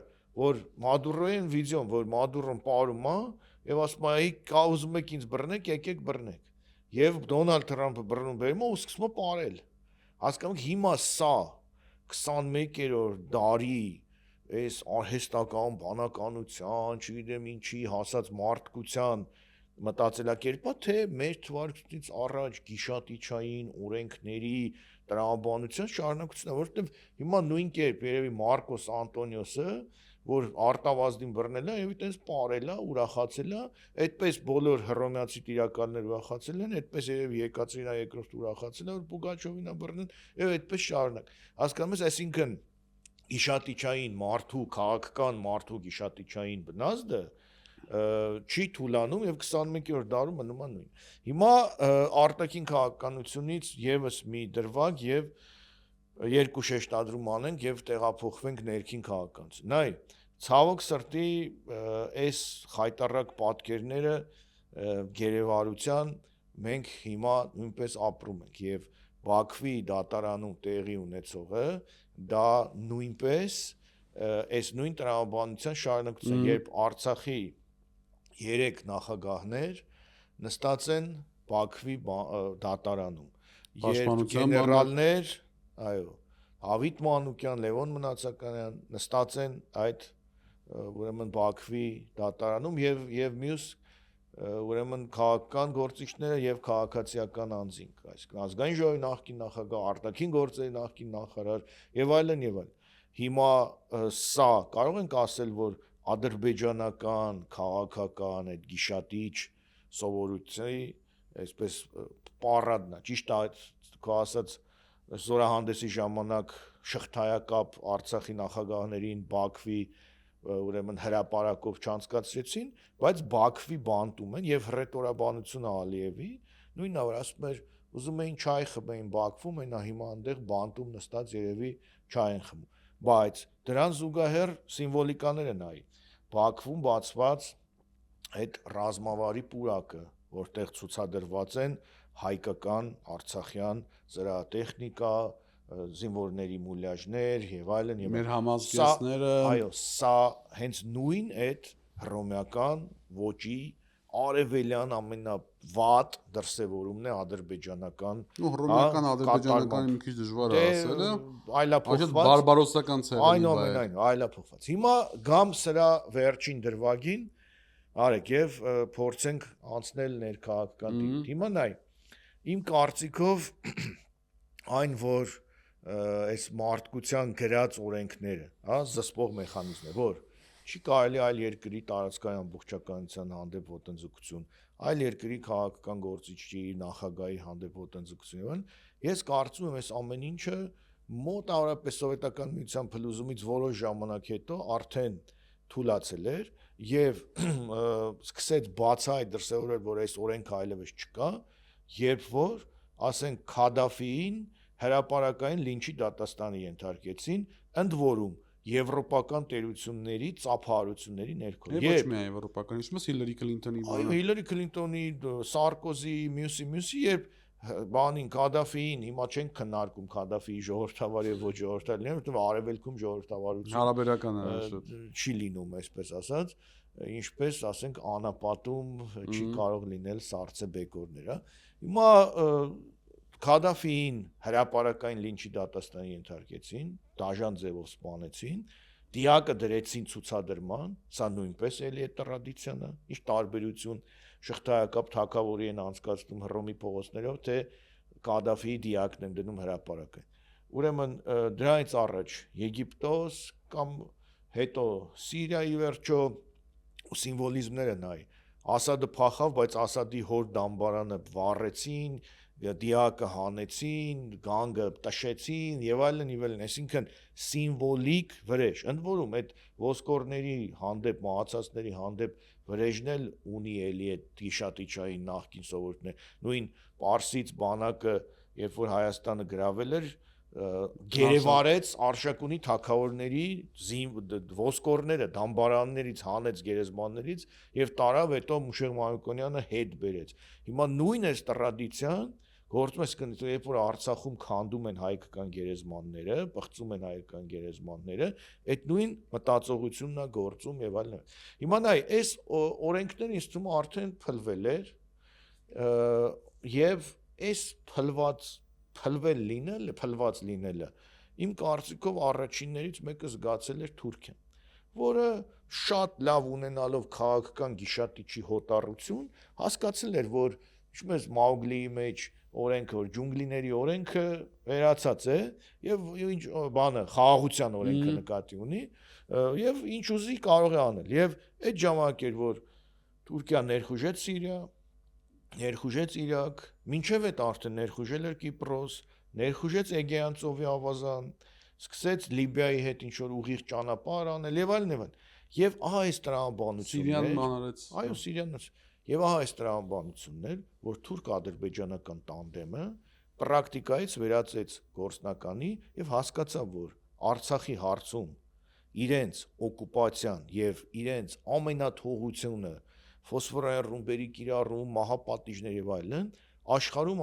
որ Մադուրոյին վիդեոն, որ Մադուրոն ապարում է եւ ասում է, «Կա ուզում եք ինձ բռնեք, եկեք բռնեք»։ Եվ Դոնալդ Թրամփը բռնում բերում է ու սկսում է ապարել։ Հասկանում եք, հիմա սա 21-րդ դարի այս արհեստական բանականության, չգիտեմ ինչի հասած մարդկության մտածելակերպա, թե մեր թվարկությունից առաջ գիշատիչային օրենքների տրամաբանության շարունակությունն է, որովհետև հիմա նույն կերպ երևի Մարկոս Անտոնիոսը, որ արտավազդին բռնել է, եւ այտենց ապարել է, ուրախացել է, այդպես բոլոր հռոմեացի տիրակալներ ուրախացել են, այդպես երևի Եկատերինա II ուրախացել է, որ Պուգաչովին է բռնել, եւ այդպես շարունակ։ Հասկանում ես, այսինքն գիշատիչային մարդու քաղաքական մարդու գիշատիչային բնազդը չի թուլանում եւ 21-րդ դարում մնում է նույն։ Հիմա արտաքին քաղաքականությունից եւս մի դրվագ եւ երկու շեշտադրում անենք եւ տեղափոխվենք ներքին քաղաքականություն։ Նայ, ցավոք սրտի այս խայտառակ պատկերները գերեվարության մենք հիմա նույնպես ապրում ենք եւ Բաքվի դատարանում տեղի ունեցողը դա նույնպես այս նույն տրամաբանության շարունակություն, երբ Արցախի 3 նախագահներ նստած են Բաքվի դատարանում, երբ գեներալներ, այո, Հավիտ Մանուկյան, Լևոն Մնացականյան նստած են այդ ուրեմն Բաքվի դատարանում եւ մյուս ուրեմն քաղաքական գործիչները եւ քաղաքացիական անձինք, այսինքն ազգային ժողովի նախկին նախագահ, արտաքին գործերի նախկին նախարար եւ այլն եւ այլն։ Հիմա սա կարող ենք ասել, որ ադրբեջանական քաղաքական այդ գիշատիչ սովորույթի այսպես պարադն է, ճիշտ է, քո ասած զորահանդեսի ժամանակ շղթայակապ Արցախի նախագահներին Բաքվի ուրեմն հրապարակով չանցկացրեցին, բայց Բաքվի բանտում են եւ հռետորաբանությունը Ալիևի նույնն է, որ ասում էր ուզում էին չայ խմեին Բաքվում, այնա հիմա այնտեղ բանտում նստած երևի չայ են խմում, բայց դրան զուգահեռ սիմվոլիկաները նայի Բաքվում բացված այդ ռազմավարի պուրակը, որտեղ ցուցադրված են հայկական, արցախյան զրահատեխնիկա, զինվորների մուլյաժներ եւ այլն եւ մեր համազգեստները, այո, սա հենց նույն այդ հռոմեական ոճի արևելյան ամենավատ դրսևորումն է ադրբեջանական ու հռոմեական ադրբեջանական մի քիչ դժվար է ասելը, այլափոխված բարբարոսական ցեղերի այնուամենայնիվ այլափոխված։ Հիմա գամ սրա վերջին դրվագին, արեք եւ փորձենք անցնել ներքաղաքական դեպք։ Հիմա նայ, իմ կարծիքով այն որ այս մարդկության գրած օրենքները, հա, զսպող մեխանիզմ է, որ չի կարելի այլ երկրի տարածքային ամբողջականության հանդեպ ոտնձգություն, այլ երկրի քաղաքական գործիչի նախագահի հանդեպ ոտնձգություն եւ ես կարծում եմ այս ամեն ինչը մոտ առապես սովետական միության փլուզումից որոշ ժամանակ հետո արդեն թուլացել էր եւ սկսեց բացահայտ դրսևորել, որ այս օրենքը այլևս չկա, երբ որ ասենք Քադաֆիին հրապարակային լինչի դատաստանի ենթարկեցին, ընդ որում եվրոպական տերությունների ծափահարությունների ներքո։ Ոչ միայն եվրոպական, իսկ Հիլարի Քլինտոնի բանը։ Այո, Հիլարի Քլինտոնի, Սարկոզի, մյուսի, երբ բանին Քադաֆիին հիմա չենք քննարկում Քադաֆիի ժողովրդավար եւ ոչ ժողովրդավար լինել, որովհետեւ արևելքում ժողովրդավարություն հարաբերական է չի լինում, այսպես ասած, ինչպես ասենք անապատում չի կարող լինել սառցե բեկորներ, հա։ Հիմա Քադաֆիին հրապարակային լինչի դատաստանի ենթարկեցին, դաժան ձևով սպանեցին դիակը դրեցին ցուցադրման, սա նույնպես էլի է տրադիցիան է, ինչ տարբերություն շղթայակապ թագավորի են անցկացնում Հռոմի փողոցներով, թե Կադաֆիի դիակն են դնում հրապարակը։ Ուրեմն դրանից առաջ Եգիպտոս կամ հետո Սիրիայի վերջո սիմվոլիզմները նայ։ Ասադը փախավ, բայց Ասադի հոր դամբարանը վառեցին, դիակը հանեցին, գանգը տշեցին եւ այլն, այսինքն սիմվոլիկ վրեժ։ Ընդ որում այդ ոսկորների հանդեպ, մահացածների հանդեպ վրեժն էլ ունի էլի այդ Տիշատիչայի նախկին սովորույթներ։ Նույն Պարսից բանակը, երբ որ Հայաստանը գրավել էր, գերեվարեց Արշակունի թագավորների ոսկորները դամբարաններից հանեց գերեզմաններից եւ տարավ հետո Մուշեղ Մամիկոնյանը հետ բերեց։ Հիմա նույն այս տրադիցիան գործում է, այսինքն երբ որ Արցախում քանդում են հայկական գերեզմանները, բղծում են հայկական գերեզմանները, այդ նույն մտածողությունն է գործում եւ այլն։ Հիմա նայ, այս օրենքները ինձ թվում է արդեն փլվել էր եւ այս փլված լինելը իմ կարծիքով առաջիններից մեկը զգացել էր Թուրքիան, որը շատ լավ ունենալով քաղաքական գիշատիչի հոտառություն հասկացել էր, որ ինչպես Մաուգլիի մեջ օրենքը, որ ջունգլիների օրենքը վերացած է եւ ինչ բանը խաղաղության օրենքը նկատի ունի եւ ինչ ուզի կարող է անել եւ այդ ժամանակ էր որ Թուրքիան ներխուժեց Սիրիա, ներխուժեց Իրաք, մինչև այդ արդեն ներխուժել էր Կիպրոս, ներխուժեց Էգեյան ծովի ավազան, սկսեց Լիբիայի հետ ինչ որ ուղիղ ճանապարհ անել եւ այլն եւ ահա այս տրամաբանությունն Սիրիան մանարեց։ Այո, Սիրիան եւ ահա այս տրամաբանությունն էր, որ թուրք-ադրբեջանական տանդեմը պրակտիկայից վերածեց գործնականի եւ հասկացավ, որ Արցախի հարցում իրենց օկուպացիան եւ իրենց ամենաթողությունը ֆոսֆորային ռումբերի կիրառում, մահապատիժներ եւ այլն աշխարհում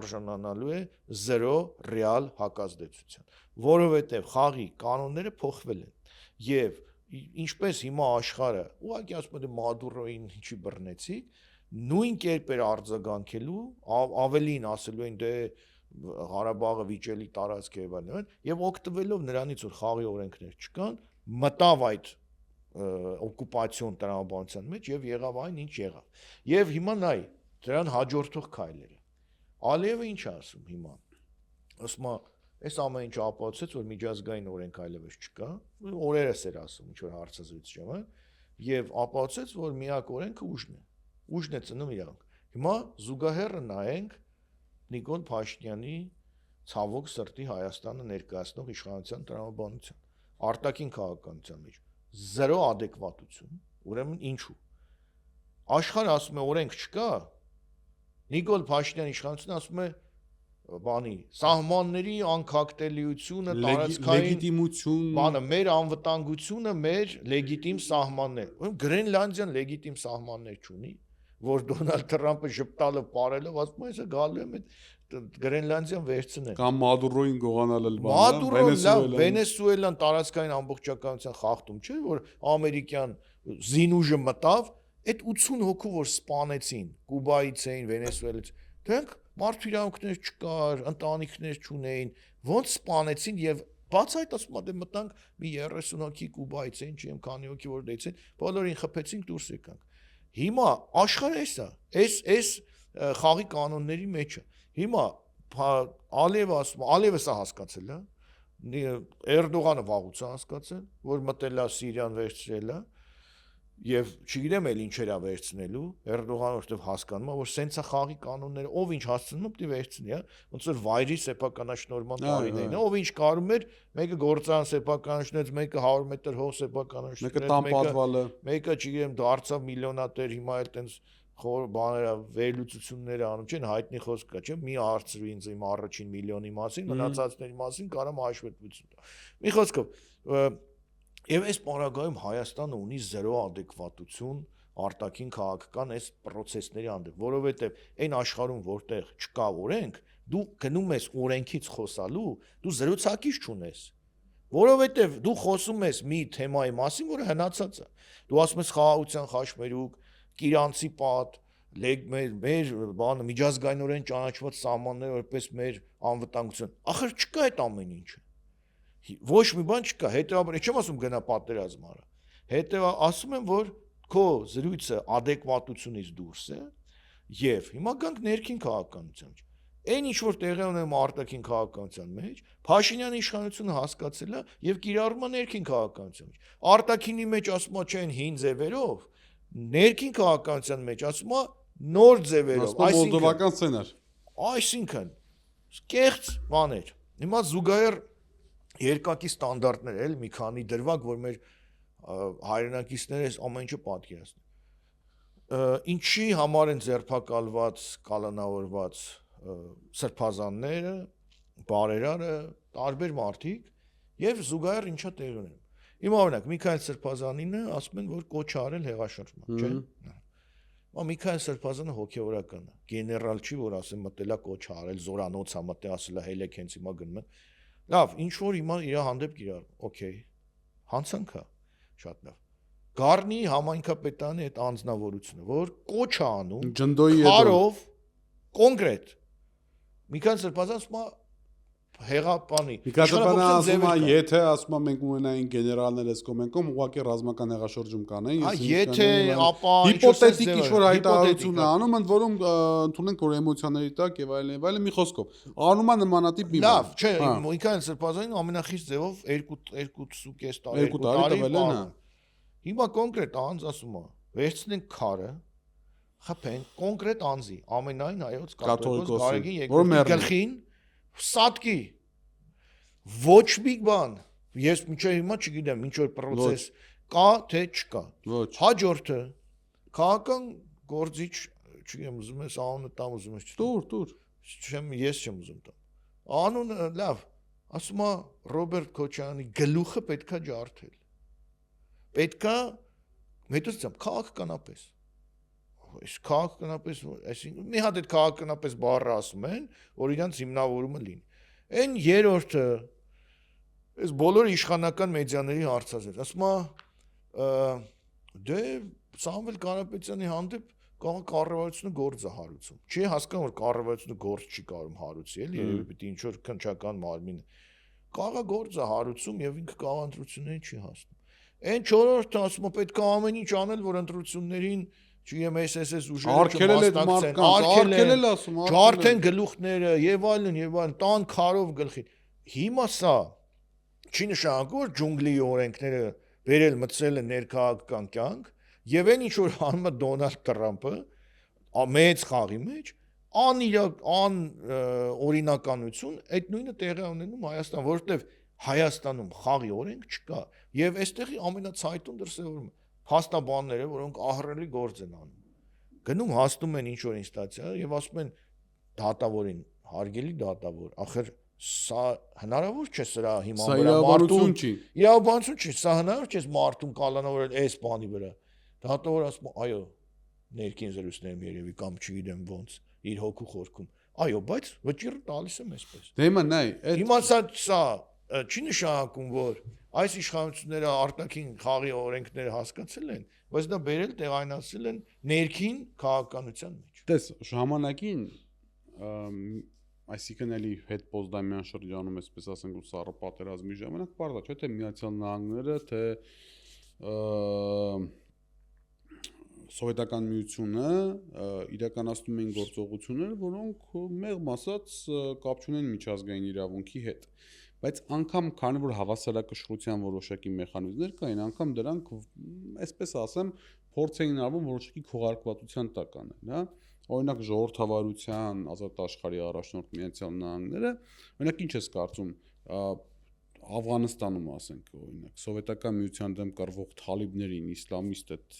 արժանանալու է 0 ռեալ հակազդեցության, որովհետեւ խաղի կանոնները փոխվել են եւ ինչպես հիմա աշխարհը ուղղակի ասում եմ Մադուրոին ինչի բռնեցի նույն կերպ էր արձագանքելու ավելին ասելու են դե Ղարաբաղը վիճելի տարածք է եւ օգտվելով նրանից որ խաղի օրենքներ չկան մտավ այդ օկուպացիոն տրամաբանության մեջ եւ եղավ այն ինչ եղավ եւ հիմա նայ դրան հաջորդող քայլերը Ալիևը ինչ ասում հիմա ասում է այս ամեն ինչ ապացուցեց որ միջազգային օրենք այլևս չկա օրերս էր ասում ինչ որ հարցազրույց ժամանակ եւ ապացուցեց որ միակ օրենքը ուժն է ծնում իրանք հիմա զուգահեռը նայենք Նիկոլ Փաշինյանի ցավոք սրտի Հայաստանը ներկայացնող իշխանության տրամաբանության արտաքին քաղաքականության մեջ 0 adekvatություն ուրեմն ինչու աշխարհը ասում է օրենք չկա Նիկոլ Փաշինյանի իշխանությունը ասում է բանի սահմանների անկախտելիությունը տարածքային լեգիտիմություն բանը մեր անվտանգությունը մեր լեգիտիմ սահմաններ ուրեմն Գրենլանդիան լեգիտիմ սահմաններ չունի որ Դոնալդ Թրամփը ժպտալը ապարելով ասում է հեսա գալու եմ այդ Գրենլանդիան վերցնեն կամ Մադուրոին գողանալ Մադուրոն Վենեսուելան տարածքային ամբողջականության խախտում չէ որ ամերիկյան զինուժը մտավ այդ 80 հոգու որ սպանեցին Կուբայից էին Վենեսուելից դրանք մարդու իրավունքներ չկար ընտանիքներ չունեին ոնց սպանեցին եւ բաց այդ ասում եմ դե մտանք մի 30 հոգի Կուբայից էին չեմ քանի հոգի որ դեցին բոլորին խփեցինք դուրս եկանք հիմա աշխարհը էս խաղի կանոնների մեջ է հիմա Ալիևը ասում Ալիևը սա հասկացել է Էրդողանը վաղուց է հասկացել որ մտել է Սիրիան վերցրել է եւ չգիտեմ էլ ինչերա վերցնելու Էրդողանը որտեվ հասկանում է որ սենցա խաղի կանոնները ով ինչ հասցնում է պետք է վերցնի հա ոնց որ վայրի սեփականաշնորհման տարիներին ով ինչ կարում էր մեկը գործան սեփականաշնորհեց մեկը 100 մետր հող սեփականաշնորհեց մեկը չգիտեմ դարձավ միլիոնատեր հիմա էլ տենց խոր բաները վերլուծությունները անում չեն հայտնի խոսք կա չէ մի հարցրու ինձ իմ առաջին միլիոնի մասին մնացածների մասին կարամ հաշվետվություն տա մի խոսքով Եվ այս պարագայում Հայաստանը ունի 0 adekvatություն արտաքին քաղաքական այս process-ների հանդեպ, որովհետև այն աշխարհում որտեղ չկա օրենք, դու գնում ես օրենքից խոսալու, դու զրուցակից չունես, որովհետև դու խոսում ես մի թեմայի մասին, որը հնացած է։ Դու ասում ես խաղաղության խաչմերուկ, Կիրանցի պատ, մեր բանը միջազգայինորեն ճանաչված սահմանները որպես մեր անվտանգություն։ Ախր չկա այդ ամեն ինչը։ Ոչ մի բան չկա, հետեւաբար չեմ ասում գնա պատերազմ արա։ Հետեւաբար ասում եմ, որ քո զրույցը adekvatությունից դուրս է եւ հիմա գանք ներքին քաղաքականության։ Այն ինչ որ տեղի ունեմ արտաքին քաղաքականության մեջ, Փաշինյանի իշխանությունը հասկացել է եւ կիրառում է ներքին քաղաքականության մեջ։ Արտաքինի մեջ ասում է չեն հին ձևերով, ներքին քաղաքականության մեջ ասում է նոր ձևերով, մոլդովական սցենար։ Այսինքն կեղծ բաներ։ Հիմա զուգահեռ երկակի ստանդարտներ էլ մի քանի դրվակ, որ մեր հայրենակիցները այս ամեն ինչը պատկերացնեն։ Ինչի համար են ձերբակալված, կալանավորված սրբազանները, բարերարը, տարբեր մարդիկ եւ զուգահեռ ինչա տեղ ունեն։ Հիմա օրինակ Միքայել Սրբազանինը ասում են, որ կոչ արել հեղաշրջման, չէ՞։ Միքայել Սրբազանը հոգեորական է, գեներալ չի, որ ասեմ մտելա կոչ արել, զորանոց է մտել, ասելա հելեք հենց հիմա գնում են։ Լավ, ինչ որ հիմա իր հանդեպ կիրառում, օքեյ, հանցանք է, շատ լավ։ Գառնի համայնքապետարանի այդ անձնավորությունը, որ կոչ է անում, քարով, կոնկրետ։ Միքայել Սրբազանը ասում է հեղապանի։ Միքայելը ասում է, եթե ասում է մենք ունենային գեներալներ այս կոմենկոմ, ուղղակի ռազմական հեղաշրջում կանեին, եթե ապա հիպոթետիկ ինչ-որ հայտարարություն է անում, ընդ որում ընդունենք որ էմոցիաների տակ եւ այլն, մի խոսքով անում է նմանատիպ մի բան։ Լավ, չէ, Միքայել Սրբազանին ամենախիստ ձևով 2.5 տարի տվել։ Հիմա կոնկրետ անձ ասում է, վերցնենք քարը, խփենք կոնկրետ անձի, ամենայն հայոց կաթողիկոս Գարեգին երկրորդի գլխին, սատկի։ Ոչ մի բան։ Ես մինչև հիմա չգիտեմ, ինչ որ process կա թե չկա։ Հաջորդը քաղաքական գործիչ, չգիտեմ, ուզում ես անունը տամ, ուզում ես չտամ։ Տուր։ Ես չեմ ուզում տամ։ Անունը լավ, ասում է Ռոբերտ Քոչարյանի գլուխը պետքա ջարդել։ Պետքա հետո քաղաքականապես։ Այս քաղաքականապես, այսինքն մի հատ այդ քաղաքականապես բառը ասում են, որ իրանց հիմնավորումը լինի։ Այն երրորդը այս բոլոր իշխանական մեդիաների հարցազրույց, ասում է դե Սամվել Կարապետյանի հանդեպ կառավարությունը գործ է հարուցում։ Չի հասկանում, որ կառավարությունը գործ չի կարող հարուցի, էլի, երևի պիտի ինչ որ քննչական մարմինը։ Կաղա գործ է հարուցում եւ ինքը կաղանտրությունների չի հասնում։ Այն չորրորդը ասում է պետք է ամեն ինչ անել, որ ընտրություններին չգիտեմ SSS ուժերը արկելել ասում, ջարդեն գլուխները եւ այլն, տան քարով գլխին։ Հիմա սա չի նշանակում, որ ջունգլիի օրենքները վերել մտցել են ներքաղաքական կյանք եւ այն ինչ որ անում է Դոնալդ Թրամփը մեծ խաղի մեջ օրինականություն այդ նույնը տեղի ունենում Հայաստան, որովհետեւ Հայաստանում խաղի օրենք չկա եւ այստեղի ամենացայտուն դրսեւորումը փաստաբանները, որոնք ահռելի գործ են անում։ Գնում հասնում են ինչ որ ինստանցիա եւ ասում են դատավորին, հարգելի դատավոր, ախր սա հնարավոր չէ սրա հիմա վրա մարդուն չի։ Իրավաբանություն չի, սա հնարավոր չէ մարդուն կալանավորել այս բանի վրա։ Դատավորը ասում է, այո, ներքին զրույցներում երևի կամ չգիտեմ ոնց, իր հոգու խորքում։ Այո, բայց վճիռը տալիս եմ այսպես։ Դե հիմա նայ, հիմա սա չի նշանակում, որ այս իշխանությունները արտաքին խաղի օրենքները հասկացել են, բայց դա բերել տեղայնացրել են ներքին քաղաքականության մեջ։ Տես ժամանակին այսինքն էլի հետ Պոզդամյան շրջանում, այսպես ասենք, ու սառը պատերազմի ժամանակ բարձր չէ թե Միացյալ Նահանգները, թե Սովետական միությունը իրականացնում էին գործողություններ, որոնք մեղմ ասած կապ չունեն միջազգային իրավունքի հետ։ Բայց անգամ քանի որ հավասարակշռության որոշակի մեխանիզմներ կային, անգամ դրանք, այսպես ասեմ, փորձ էին արվում որոշակի քողարկվածության տակ անել, հա։ Օրինակ ժողովրդավարության ազատ աշխարհի առաջնորդ Միացյալ Նահանգները, օրինակ ինչ ես կարծում, Աֆղանստանում ասենք, օրինակ սովետական միության դեմ կռվող թալիբներին, իսլամիստ այդ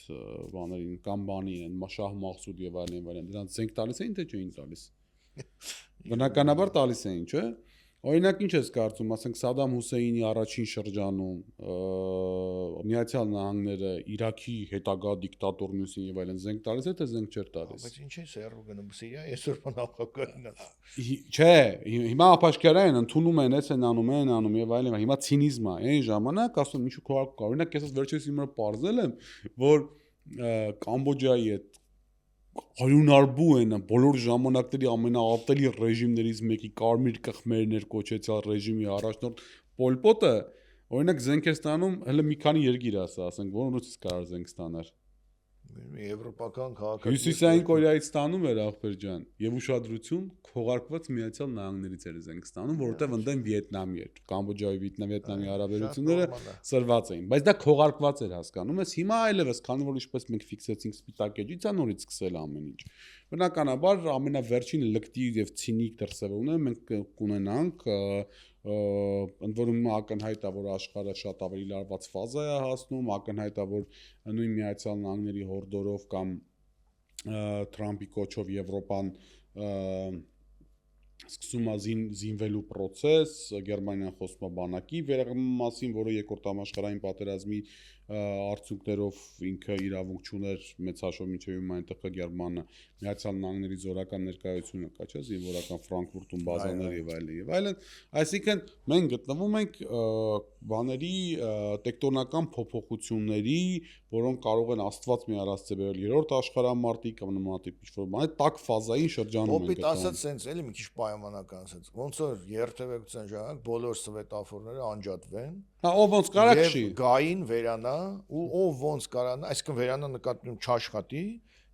բաներին կամ բանի են, Շահ Մաղսուդ եւ այլն, դրանց զենք տալիս էին թե չէին տալիս։ Բնականաբար տալիս էին, չէ՞։ Օրինակ ինչ ես կարծում, ասենք Սադամ Հուսեյնի առաջին շրջանում Միացյալ Նահանգները Իրաքի հետագա դիկտատոր մյուսին եւ այլն զենք տալիս է թե զենք չէր տալիս։ Բայց ինչ է սերու գնում Սիրիա, այսօր բանակականն է։ Չէ, հիմա ապաշկարային ընդունում են, էս են անում եւ այլն, հիմա ցինիզմ է։ Այն ժամանակ ասում ինչու քո օրինակ ես վերջերս հիմա բարձել եմ, որ Կամբոջայի այդ Արյունարբու են բոլոր ժամանակների ամենաատելի ռեժիմներից մեկի կարմիր կխմերներ կոչեցյալ ռեժիմի առաջնորդ Պոլպոտը օրինակ զենք էր ստանում, հələ մի քանի երկիր ասա, ասենք, որոնցից կարող զենք ստանար։ Եվրոպական քաղաքացի Հյուսիսային Կորեայից ստանում էր ախպեր ջան, եւ ուշադրություն քողարկված Միացյալ Նահանգներից էր զենք ստանում, որովհետեւ ընդդեմ Վիետնամի էր, Կամբոջայի Վիետնամի հարաբերությունները սրված էին, բայց դա քողարկված էր հասկանում ես, հիմա այլևս, քանի որ ինչպես մենք ֆիքսեցինք սպիտակ էջից է նորից սկսել ամեն ինչ։ Բնականաբար ամենավերջին լկտի եւ ցինիկ դրսեւորումը մենք կունենանք ընդ որում ակնհայտ է որ աշխարհը շատ ավելի լարված ֆազա է հասնում, ակնհայտ է որ նույն Միացյալ Նահանգների հորդորով կամ Թրամփի կոչով Եվրոպան սկսում է զինվելու process, Գերմանիան խոսում է բանակի վերականգնման մասին, որը երկրորդ համաշխարհային պատերազմի արդյունքներով ինքը իրավունք չուներ մեծ հաշվով մինչև հիմա այնտեղ Գերմանը Միացյալ Նահանգների զորական ներկայությունը կա, չէ՞, զինվորական Ֆրանկֆուրտում բազաներ եւ այլն, այսինքն մենք գտնվում ենք բաների տեկտոնական փոփոխությունների, որոնք կարող են Աստված մի առածը բերել երրորդ աշխարհամարտի կամ նմանատիպ ինչ-որ բան, տակ ֆազային շրջանում ենք գտնվում։ Օպիտ ասած sense էլի մի քիչ պայմանական ասած։ Ոնց որ երթևեկության ժամանակ բոլոր սվետաֆորները անջատվեն։ Հա, ով ոնց կարա քշի։ Գային վերանա ու ով ոնց կարանա, այսինքն վերանա նկատում չաշխատի,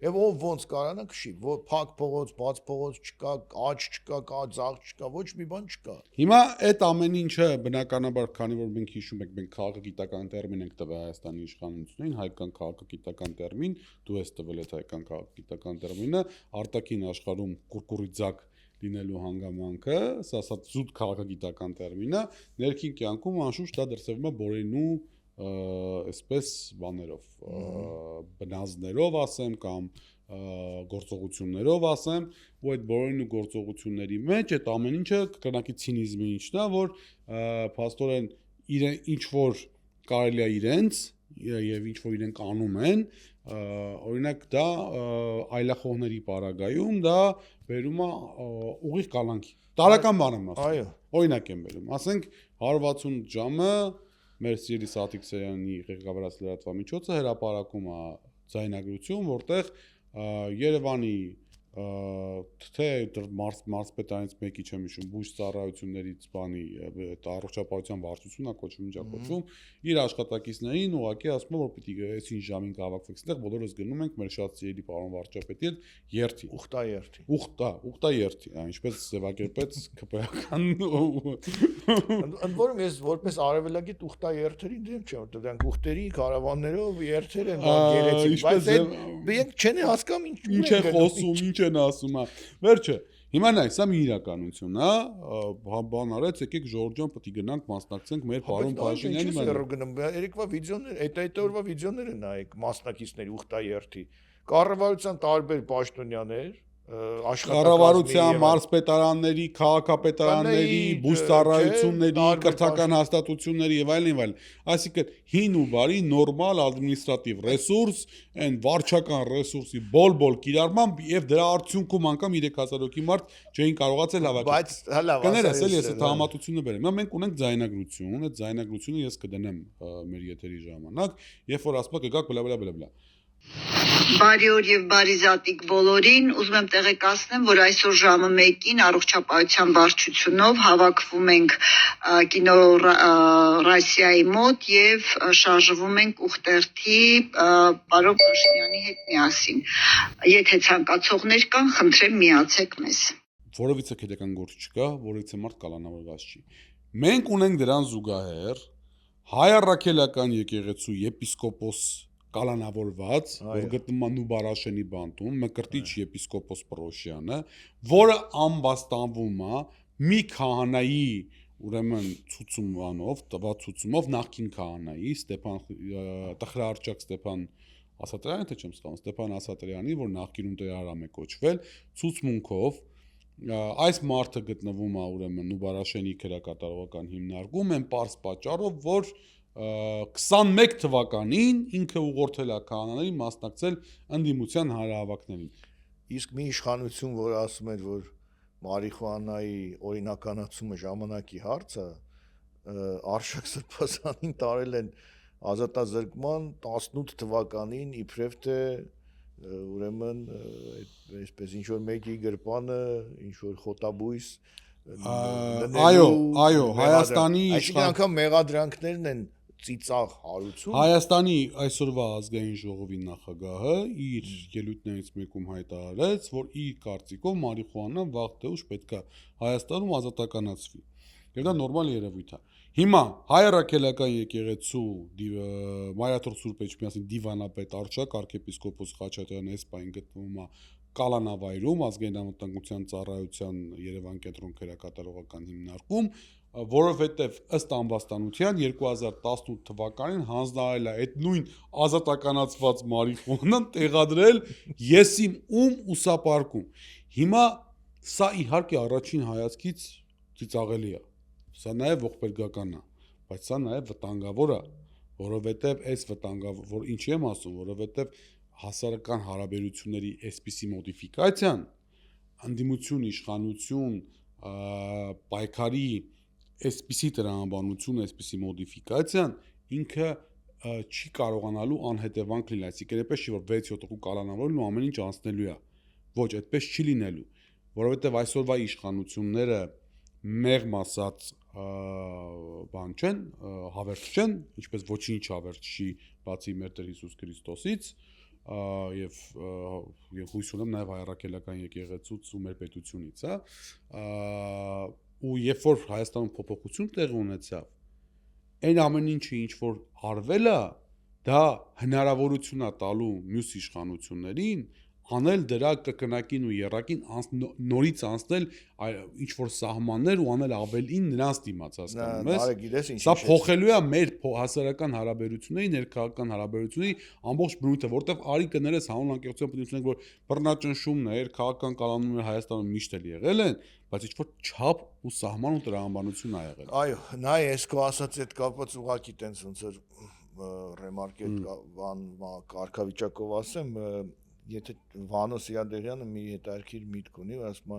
եւ ով ոնց կարանա քշի, որ փակ փողոց, բաց փողոց չկա, աճ չկա, ձախ չկա, ոչ մի բան չկա։ Հիմա այդ ամեն ինչը բնականաբար, քանի որ մենք հիշում ենք, մենք քաղաքագիտական տերմին ենք տվել Հայաստանի իշխանություններին, հայկական քաղաքագիտական տերմին, դու ես տվել այդ հայկական քաղաքագիտական տերմինը, արտաքին աշխարհում կուրկուրիձակ լինելու հանգամանքը, սա զուտ քաղաքագիտական տերմին է, ներքին կյանքում անշուշտ դա դրսևորվում է բորենու այսպես բաներով, բնազդներով ասեմ կամ գործողություններով ասեմ, ու այդ բորենու գործողությունների մեջ այդ ամեն ինչը կրնակի ցինիզմի ինչն է, որ փաստորեն ինչ որ կարելի է իրենց եւ ինչ որ իրենք անում են, օրինակ դա այլախոհների պարագայում դա վերում է ուղիղ կալանքի։ Տարական բան եմ ասում։ Այո։ Օրինակ եմ վերում, ասենք 160 ժամը մեր սիրելի Սաթիկ Սարյանի ղեկավարած լրատվամիջոցը հրապարակում է ձայնագրություն, որտեղ Երևանի թե մարզպետարանից մեկի չեմ հիշում, բույս ծառայություններից բանի առողջապահության վարչությունն է կոչվում, ինչա կոչվում, իր աշխատակիցներին ուղղակի ասում է, որ պիտի այսին ժամին կհավաքվեք այստեղ, բոլորս գնում ենք մեր շատ սիրելի պարոն վարչապետի հետ երթի։ Ուխտաերթի։ Ուխտաերթի, ինչպես ձևակերպեց ԿՊ-ական։ Ընդ որում ես որպես արևելագետ ուխտաերթերի դեմ չեմ, որտեղ դրանք ուխտերի կարավաններով երթեր են գերեցիկ, բայց մենք չեն հասկանում ինչ է խոսում, ինչ են ասում, վերջը հիմա նայ, սա մի իրականություն է, բան արեց, եկեք Ժորժ ջան, պետք է գնանք մասնակցենք մեր պարոն Փաշինյանի մոտ։ Երեկվա վիդեոներ, այդ օրվա վիդեոները նայեք մասնակիցների ուխտաերթի, կառավարության տարբեր պաշտոնյաներ, կառավարության, մարզպետարանների, քաղաքապետարանների, բույս ծառայությունների, կրթական հաստատությունների եւ այլն, այսինքն հին ու բարի նորմալ ադմինիստրատիվ ռեսուրս, այն վարչական ռեսուրսի բոլ կիրառմամբ եւ դրա արդյունքում անգամ 3000 հոգի մարդ չէին կարողացել հավաքել։ Բայց հələ կներես էլի ես այդ համատությունը բերեմ։ Մենք ունենք ձայնագրություն, այդ ձայնագրությունը ես կդնեմ մեր եթերի ժամանակ, երբ որ ասում եք գաք բլա։ Բարի օր եւ բարի զատիկ բոլորին, ուզում եմ տեղեկացնեմ, որ այսօր ժամը 1-ին առողջապահության վարչությունով հավաքվում ենք կինո Ռասիայի մոտ եւ շարժվում ենք Ուխտերթի պարոն Փաշինյանի հետ միասին։ Եթե ցանկացողներ կան, խնդրեմ միացեք մեզ։ Որովիցե քեդական գործ չկա, որից է մարդ կալանավորված չի։ Մենք ունենք դրան զուգահեռ հայ առաքելական եկեղեցու եպիսկոպոս կալանավորված, որ գտնվում է Նուբարաշենի բանտում, Մկրտիչ եպիսկոպոս Պրոշյանը, որը ամբաստանվում է մի քահանայի, ուրեմն ցուցումով, տված ցուցումով նախկին քահանայի Տխրարճակ Ստեփան Ասատրյանի, թե չեմ սխալվում, Ստեփան Ասատրյանի, որ նախկինում Տերարամ է կոչվել, ցուցմունքով այս մարդը գտնվում է ուրեմն Նուբարաշենի քրեակատարողական հիմնարկում են պարզ պատճառով, որ 21 թվականին ինքը ուղղորդել է քահանաներին մասնակցել ընդդիմության հանրահավաքներին։ Իսկ մի իշխանություն, որ ասում էր, որ մարիխուանայի օրինականացումը ժամանակի հարց է, Արշակ Սրբազանին տարել են ազատազրկման 18 թվականին իբրև թե ուրեմն այսպես ինչ որ մեկի գրպանը, ինչ որ խոտաբույս Այո, Հայաստանի այսինքն անգամ մեղադրանքներն են ծիծաղ հարություն։ Հայաստանի այսօրվա ազգային ժողովի նախագահը իր ելույթներից մեկում հայտարարեց, որ իր կարծիքով մարիխուանան վաղ թե ուշ պետք է Հայաստանում ազատականացվի։ Եվ դա նորմալ երևույթ է։ Հիմա հայ առաքելական եկեղեցու Մարիաթոր Սուրբ Էջմիածնի դիվանապետ Արչակ arczepiskopos Խաչատրյան Էսպային գտնվում է Կալանավայրում ազգային անվտանգության ծառայության Երևան կենտրոն քերակատարողական հիմնարկում, որովհետև ըստ ամբաստանության 2018 թվականին հանձնարարել է այդ նույն ազատականացված մարիխուանան տեղադրել եսիմ ուսապարկում։ Հիմա սա իհարկե առաջին հայացքից ծիծաղելի է։ Սա նաև ողբերգական է, բայց սա նաև վտանգավոր է, որովհետև այս վտանգավոր, ինչի եմ ասում, որովհետև հասարակական հարաբերությունների այսպիսի մոդիֆիկացիան, անդիմություն, իշխանություն, պայքարի այսպիսի տրամաբանություն, այսպիսի մոդիֆիկացիան ինքը չի կարողանալու անհետևանք լինել, այսինքն այնպես չի, որ 6-7 հոգու կալանավորել ու ամեն ինչ անցնելու է։ Ոչ, այդպես չի լինելու, որովհետև այսօրվա իշխանությունները մեղմ ասած բան չեն, հավերժ չեն, ինչպես ոչինչ հավերժ չի բացի մեր Տեր Հիսուս Քրիստոսից, եւ հույս ունեմ նաեւ հայ առաքելական եկեղեցուց ու մեր պետությունից, ու երբ որ Հայաստանում փոփոխություն տեղի ունեցավ, այն ամեն ինչը ինչ որ արվել է, դա հնարավորություն է տալու մյուս իշխանություններին անել դրա կրկնակին ու եռակին նորից անցնել ինչ որ սահմաններ ու անել ավելին նրանց դիմաց, հասկանում ես։ Սա փոխելու է մեր հասարակական հարաբերությունների, ներքաղաքական հարաբերությունների ամբողջ բնույթը, որտեղ արի կներես հանուն անկեղծության պետք ունենք, որ բռնաճնշումներ, քաղաքական կանոններ Հայաստանում միշտ էլ եղել են, բայց ինչ որ չափ ու սահման ու տրամաբանություն ա եղել։ Այո, նայ ես քո ասած այդ կապված ուղակի տենց ոնց որ ռեմարկետ բան կարգավիճակով ասեմ, եթե Վանո Սիրադեղյանը մի հետաքրքիր միտք ունի, ասում է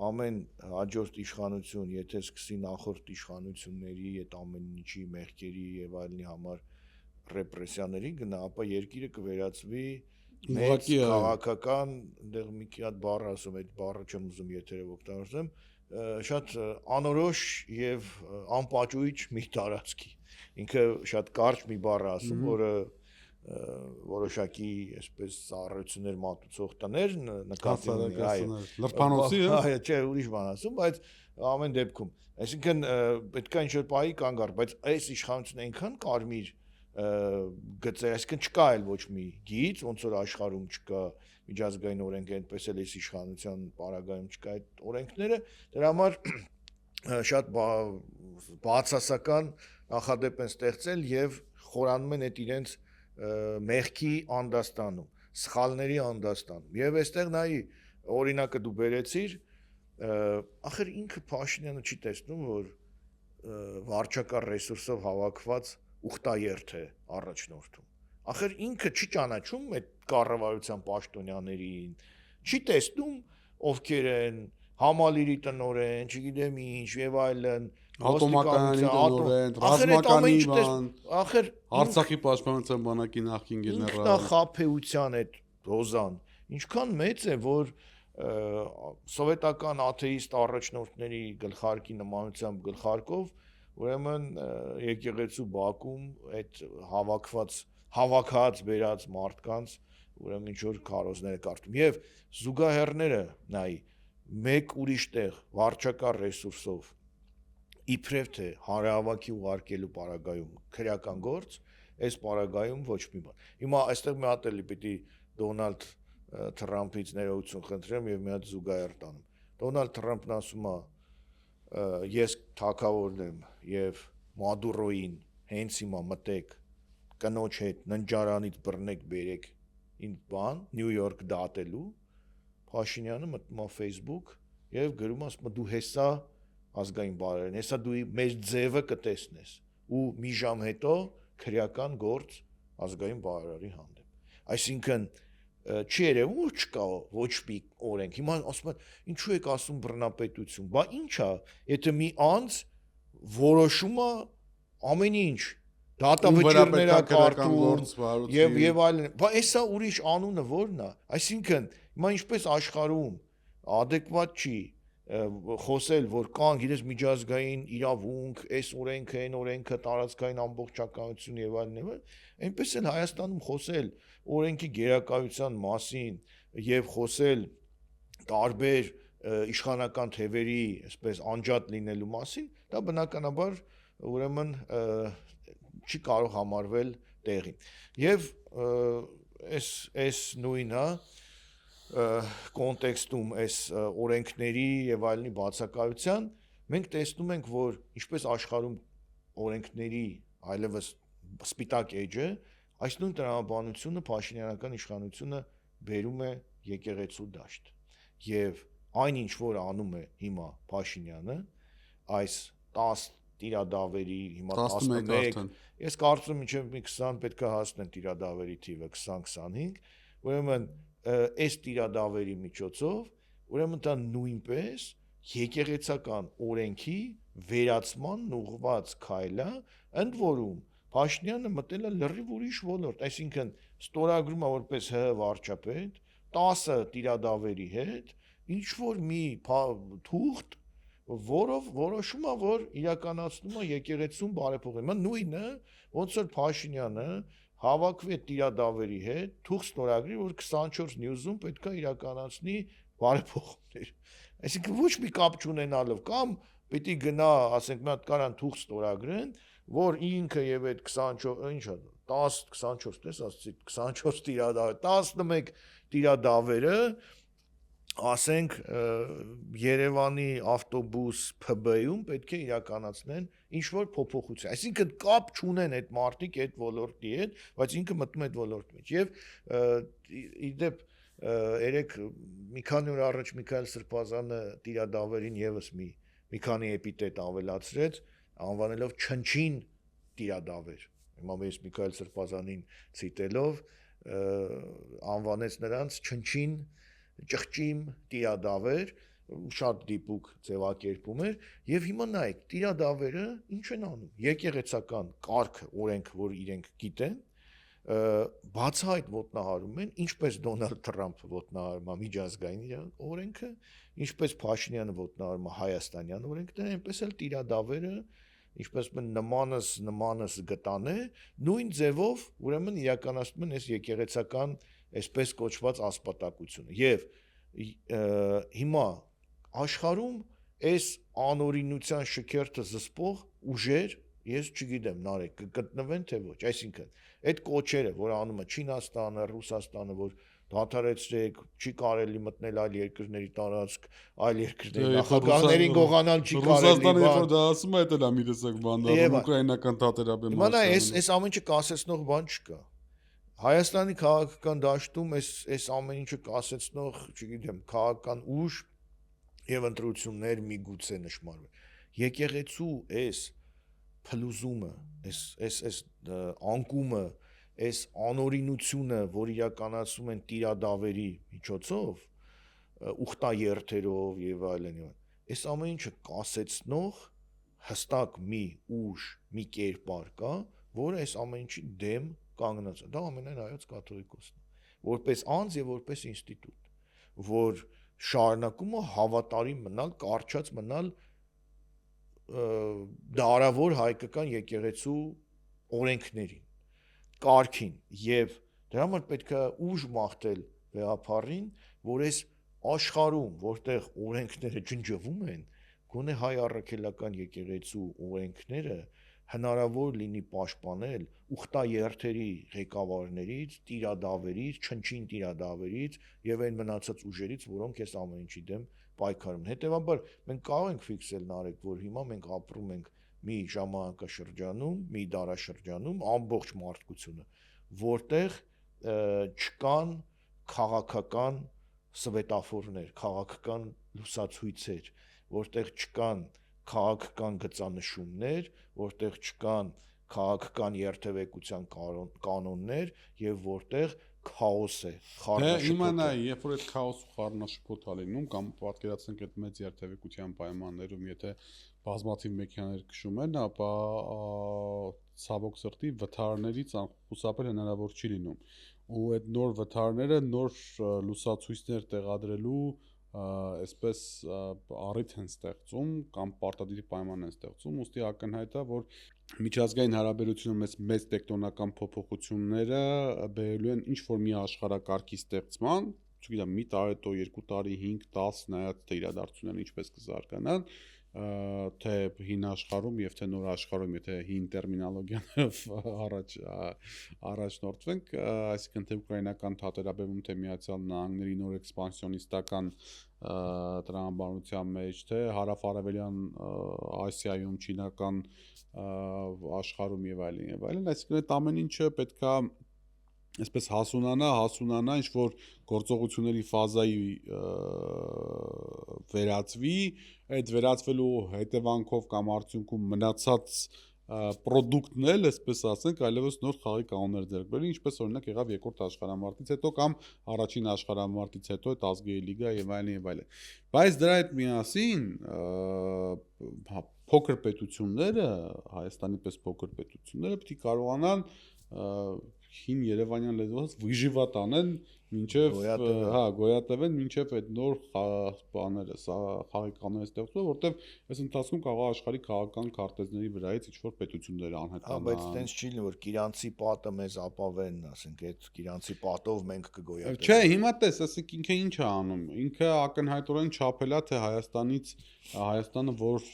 ամեն հաջորդ իշխանություն, եթե սկսի նախորդ իշխանությունների այդ ամեն ինչի մեղքերի եւ այլնի համար ռեպրեսիաների գնա, ապա երկիրը կվերածվի մեծ քաղաքական, այնտեղ մի հատ բառ ասում, այդ բառը չեմ ուզում եթերով օգտագործեմ, շատ անորոշ եւ անպաճույճ մի տարածքի։ Ինքը շատ կարճ մի բառ ասում, որը որոշակի այսպես ծառայություններ մատուցող տներ նկատի լրբանոցի, այո, չէ, ուրիշ բան ասում, բայց ամեն դեպքում, այսինքն պետք է ինչ-որ պահի կանգ առ, բայց այս իշխանությունը այնքան կարմիր գծեր, այսինքն չկա էլ ոչ մի գիծ, ոնց որ աշխարհում չկա միջազգային օրենք, այնպես էլ այս իշխանության պարագայում չկա այդ օրենքները, դրա համար շատ բացասական նախադեպ են ստեղծել եւ խորանում են այդ իրենց մեղքի անդաստանում, սխալների անդաստանում։ Եվ այստեղ նայի օրինակը դու բերեցիր, ախր ինքը Փաշինյանը չի տեսնում, որ վարչական ռեսուրսով հավաքված ուխտաերթ է առաջնորդում։ Ախր ինքը չի ճանաչում այդ կառավարության պաշտոնյաներին, չի տեսնում ովքեր են համալիրի տնօրեն, չգիտեմ ինչ եւ այլն, Ատոմակայանի տնօրեն, ռազմականի բան, ախր Արցախի պաշտպանության բանակի նախկին գեներալ, ինքնախաբեության այդ դոզան ինչքան մեծ է, որ սովետական աթեիստ առաջնորդների գլխարկի նմանությամբ գլխարկով, ուրեմն եկեղեցու բակում այդ հավաքած բերած մարդկանց, ուրեմն ինչ որ քարոզները կարտում եւ զուգահեռները նայի մեկ ուրիշ տեղ վարչական ռեսուրսով իբրև թե հանրահավաքի ուղարկելու պարագայում քրեական գործ, այս պարագայում ոչ մի բան։ Հիմա այստեղ մի հատ էլի պիտի Դոնալդ Թրամփից ներողություն խնդրեմ եւ մի հատ զուգահեռ տանեմ։ Դոնալդ Թրամփն ասում է ես թակավորն եմ եւ Մադուրոին հենց հիմա մտեք կնոջ հետ ննջարանից բռնեք բերեք ին բան Նյու Յորք դատելու, Փաշինյանը մտնում է Facebook եւ գրում ասում դու հեսա ազգային բարերն, հեսա դու մեր ձևը կտեսնես ու մի ժամ հետո քրեական գործ ազգային բարերի հանդեպ։ Այսինքն չի երևում որ չկա ոչ մի օրենք։ Հիմա ասում են ինչու եք ասում բռնապետություն, բա ի՞նչ է, եթե մի անձ որոշում է ամեն ինչ, դատավճիռները կարգում եւ այլն, բա էսա ուրիշ անունը ո՞րն է։ Այսինքն հիմա ինչպես աշխարհում adekvat չի խոսել, որ կան գիտես միջազգային իրավունք, այս օրենքը, այն օրենքը, տարածքային ամբողջականություն եւ այլն, այնպես էլ Հայաստանում խոսել օրենքի գերակայության մասին եւ խոսել տարբեր իշխանական թևերի, այսպես անջատ լինելու մասին, դա բնականաբար ուրեմն չի կարող համարվել տեղին։ Եվ այս նույնը կոնտեքստում այս օրենքների եւ այլնի բացակայության մենք տեսնում ենք, որ ինչպես աշխարհում օրենքների այլևս սպիտակ էջը, այս նույն տրամաբանությունը Փաշինյանական իշխանությունը բերում է եկեղեցու դաշտ։ Եվ այնինչ որ անում է հիմա Փաշինյանը, այս 10 տիրադավերի հիմա 11, ես կարծում եմ մինչև մի 20 պետք է հասնեն տիրադավերի թիվը 20-25, ուրեմն այս տիրադավերի միջոցով, ուրեմն դա նույնպես եկեղեցական օրենքի վերացման ուղղված քայլ է, ընդ որում Փաշինյանը մտել է լրիվ ուրիշ ոլորտ, այսինքն ստորագրում է որպես ՀՀ վարչապետ 10 տիրադավերի հետ, ինչ որ մի թուղթ, որով որոշում է, որ իրականացնում է եկեղեցուն բարեփոխում։ Նույնը ոնց որ Փաշինյանը հավաքվի տիրադավերի հետ, թուղթ ստորագրի, որ 24 նյուզում պետք է իրականացնի բարեփոխումներ։ Այսինքն ոչ մի կապ չունենալով կամ պիտի գնա, ասենք մի հատ կարան թուղթ ստորագրեն, որ ինքը եւ այդ 24, ինչա 10, 24, տես ասացի 24 տիրադավ, 11 տիրադավերը, ասենք Երևանի ավտոբուս ՓԲ-ում պետք է իրականացնեն ինչ որ փոփոխություն։ Այսինքն կապ չունեն այդ մարտիկ այդ ոլորտի հետ, բայց ինքը մտնում է այդ ոլորտի մեջ։ Եվ իդեպ երեք մի քանի օր առաջ Միքայել Սրբազանը տիրադավերին եւս մի քանի էպիտետ ավելացրեց, անվանելով չնչին տիրադավեր։ Հիմա ես Միքայել Սրբազանին ցիտելով անվանեց նրանց չնչին ճղճիմ տիրադավեր, շատ դիպուկ ձևակերպում էր, եւ հիմա նայեք, տիրադավերը ինչ են անում։ Եկեղեցական կարգը, օրենքը, որ իրենք գիտեն, բացահայտ ոտնահարում են, ինչպես Դոնալդ Թրամփը ոտնահարում է միջազգային օրենքը, ինչպես Փաշինյանը ոտնահարում է հայաստանյան օրենքները, այնպես էլ տիրադավերը, ինչպես նմանս գտան է, նույն ձևով ուրեմն իրականացնում են այս եկեղեցական այսպես կոչված ասպատակությունը։ Եվ հիմա աշխարհում այս անօրինության շքերթը զսպող ուժեր, ես չգիտեմ, Նարեկ, կգտնվեն թե ոչ, այսինքն այդ կոչերը, որ անում է Չինաստանը, Ռուսաստանը, որ դադարեցրեք, չի կարելի մտնել այլ երկրների տարածք, այլ երկրների նախագահներին գողանալ չի կարելի։ Ռուսաստանը երբ դա ասում է, դա մի տեսակ բանդարում ուկրաինական թատերաբեմ։ Հիմա այս ամեն ինչը կասեցնող բան չկա։ Հայաստանի քաղաքական դաշտում այս ամեն ինչը կասեցնող, չգիտեմ, քաղաքական ուժ եւ ընտրություններ միգուցե նշмарվեն։ Եկեղեցու այս փլուզումը, այս անկումը, այս անօրինությունը, որ իրականացում են տիրադավերի միջոցով, ուխտաերթերով եւ այլն, այս ամեն ինչը կասեցնող հստակ մի ուժ, մի կերպար կա, որը այս ամեն ինչի դեմ կանգնած է։ Դա ամենայն հայոց կաթողիկոսն է, որպես անձ եւ որպես ինստիտուտ, որ շարունակում է հավատարիմ մնալ, կարճած մնալ դարավոր հայկական եկեղեցու օրենքներին, կարգին, եւ դրա համար պետք է ուժ մաղթել վեհապարին, որ այս աշխարհում, որտեղ օրենքները ջնջվում են, գոնե հայ առաքելական եկեղեցու օրենքները հնարավոր լինի պաշտպանել ուխտաերթերի ղեկավարներից, տիրադավերից, չնչին տիրադավերից եւ այն մնացած ուժերից, որոնք այս ամեն ինչի դեմ պայքարում են։ Հետևաբար մենք կարող ենք ֆիքսել Նարեկ, որ հիմա մենք ապրում ենք մի ժամանակաշրջանում, մի դարաշրջանում ամբողջ մարդկությունը, որտեղ չկան քաղաքական սվետաֆորներ, քաղաքական լուսացույցեր, որտեղ չկան քաղաքական գծանշումներ, որտեղ չկան քաղաքական երթևեկության կանոններ եւ որտեղ քաոս է, խառնաշփոթ է։ Հիմա նայ, երբ որ այդ քաոս ու խառնաշփոթ ա լինում, կամ պատկերացնենք այդ մեծ երթևեկության պայմաններում, եթե բազմաթիվ մեքենաներ քշում են, ապա ցավոք սրտի վթարներից անխուսափել հնարավոր չի լինում։ Ու այդ նոր վթարները նոր լուսացույցներ տեղադրելու այսպես առիթ են ստեղծում կամ պարտադիր պայման են ստեղծում, ուստի ակնհայտ է, որ միջազգային հարաբերությունում մեծ տեկտոնական փոփոխությունները բերելու են ինչ-որ մի աշխարհակարգի ստեղծման, չգիտեմ, մի տարի, 2 տարի, 5, 10, նայած թե իրադարձությունները ինչպես կզարգանան, թե հին աշխարհում եւ թե նոր աշխարհում, եթե հին տերմինոլոգիաներով առաջնորդվենք, այսինքն թե ուկրաինական թատերաբեմում, թե Միացյալ Նահանգների նոր էքսպանսիոնիստական տրամաբանության մեջ, թե հարավ-արևելյան Ասիայում, չինական աշխարհում եւ այլն, այսինքն այդ ամեն ինչը պետքա այսպես հասունանա ինչ-որ գործողությունների ֆազայի վերածվի, այդ վերածվելու հետևանքով կամ արդյունքում մնացած պրոդուկտն էլ, այսպես ասենք, այլևս նոր խաղի կանոններ ձեռք բերի, ինչպես օրինակ եղավ երկրորդ աշխարհամարտից հետո կամ առաջին աշխարհամարտից հետո այդ ազգերի լիգա եւ այլն։ Բայց դրա հետ միասին փոքր պետությունները, Հայաստանի պես փոքր պետությունները պետք է կարողանան հին Երևանյան լեզվով վիժիվատ անեն մինչև գոյատևեն մինչև այդ նոր բաները, խաղի կանոնները ստեղծվեն, որտեղ այս ընթացքում կարող աշխարհի քաղաքական քարտեզների վրայից ինչ-որ պետություններ անհետանան։ Բայց այտենց չի լինի, որ Կիրանցի պատը մեզ ապավենն, ասենք, այդ Կիրանցի պատով մենք կգոյատևենք։ Չէ, հիմա տես, ասենք ինքը ինչ է անում։ Ինքը ակնհայտորեն չափելա թե Հայաստանը որ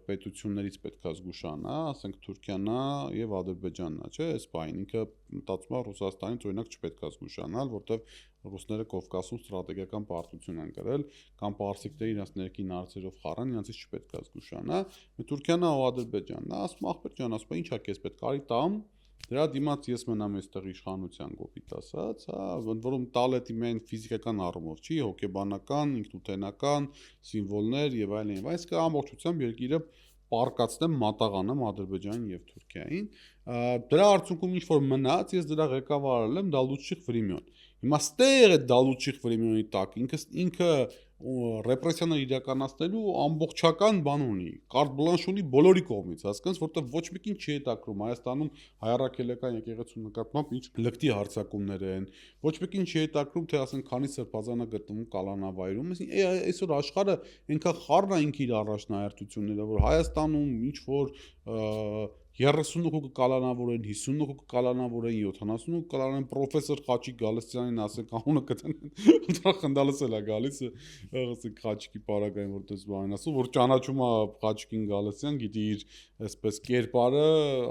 պետություններից պետքա զգուշանա, ասենք Թուրքիան է եւ Ադրբեջանն է, չէ՞, այս բանը ինքը մտածում է Ռուսաստանից օրինակ չպետքա զգուշանալ, որտեվ ռուսները Կովկասում ստրատեգիական պարտություն են կրել կամ պարսիկները իրենց ներքին հարցերով խառան, իրենցից չպետքա զգուշանա։ Թուրքիան ու Ադրբեջանն է, ասում ախպեր ջան, ասում ինչա քեզ պետք արի տամ, դրա դիմաց ես մնամ այստեղ իշխանության կոպիտ ասած, հա, ընդ որում տալը դիմեն ֆիզիկական առումով չի, հոգեբանական, ինքնութենական, սիմվոլներ եւ այլն, այս կա ամբողջությամբ երկիրը պարկածնեմ մատաղանեմ Ադրբեջանին եւ Թուրքիային։ Դրա արդյունքում ինչ որ մնաց, ես դրա ղեկավարել եմ Դալուչիխ Վրիմյոն։ Հիմա ստեղ է Դալուչիխ Վրիմյոնի տակ ինքը ռեպրեսիաներ իրականացնելու ամբողջական բան ունի, կարտ բլանշ ունի բոլորի կողմից, հասկանաս, որտեղ ոչ մեկին չի հետաքրում Հայաստանում հայրաքելական եկեղեցու նկատմամբ ինչ լկտի հարձակումներ են, ոչ մեկին չի հետաքրում, թե ասեն քանի սրբազան է գտնվում կալանավայրում, այսօր աշխարհը այնքան խառն է ինքը իր առաջնահերթությունները, որ Հայաստանում ինչ որ 32 կկալանավորեն, 52 կկալանավորեն, 78 կկալանավորեն, պրոֆեսոր Խաչիկ Գալստյանին ասենք անունը կտեն, դրա խնդալս էլ է գալիս, ասենք Խաչիկի պարագային որտես բան ասում, որ ճանաչում է Խաչիկին Գալստյան, գիտի իր այսպես կերպարը,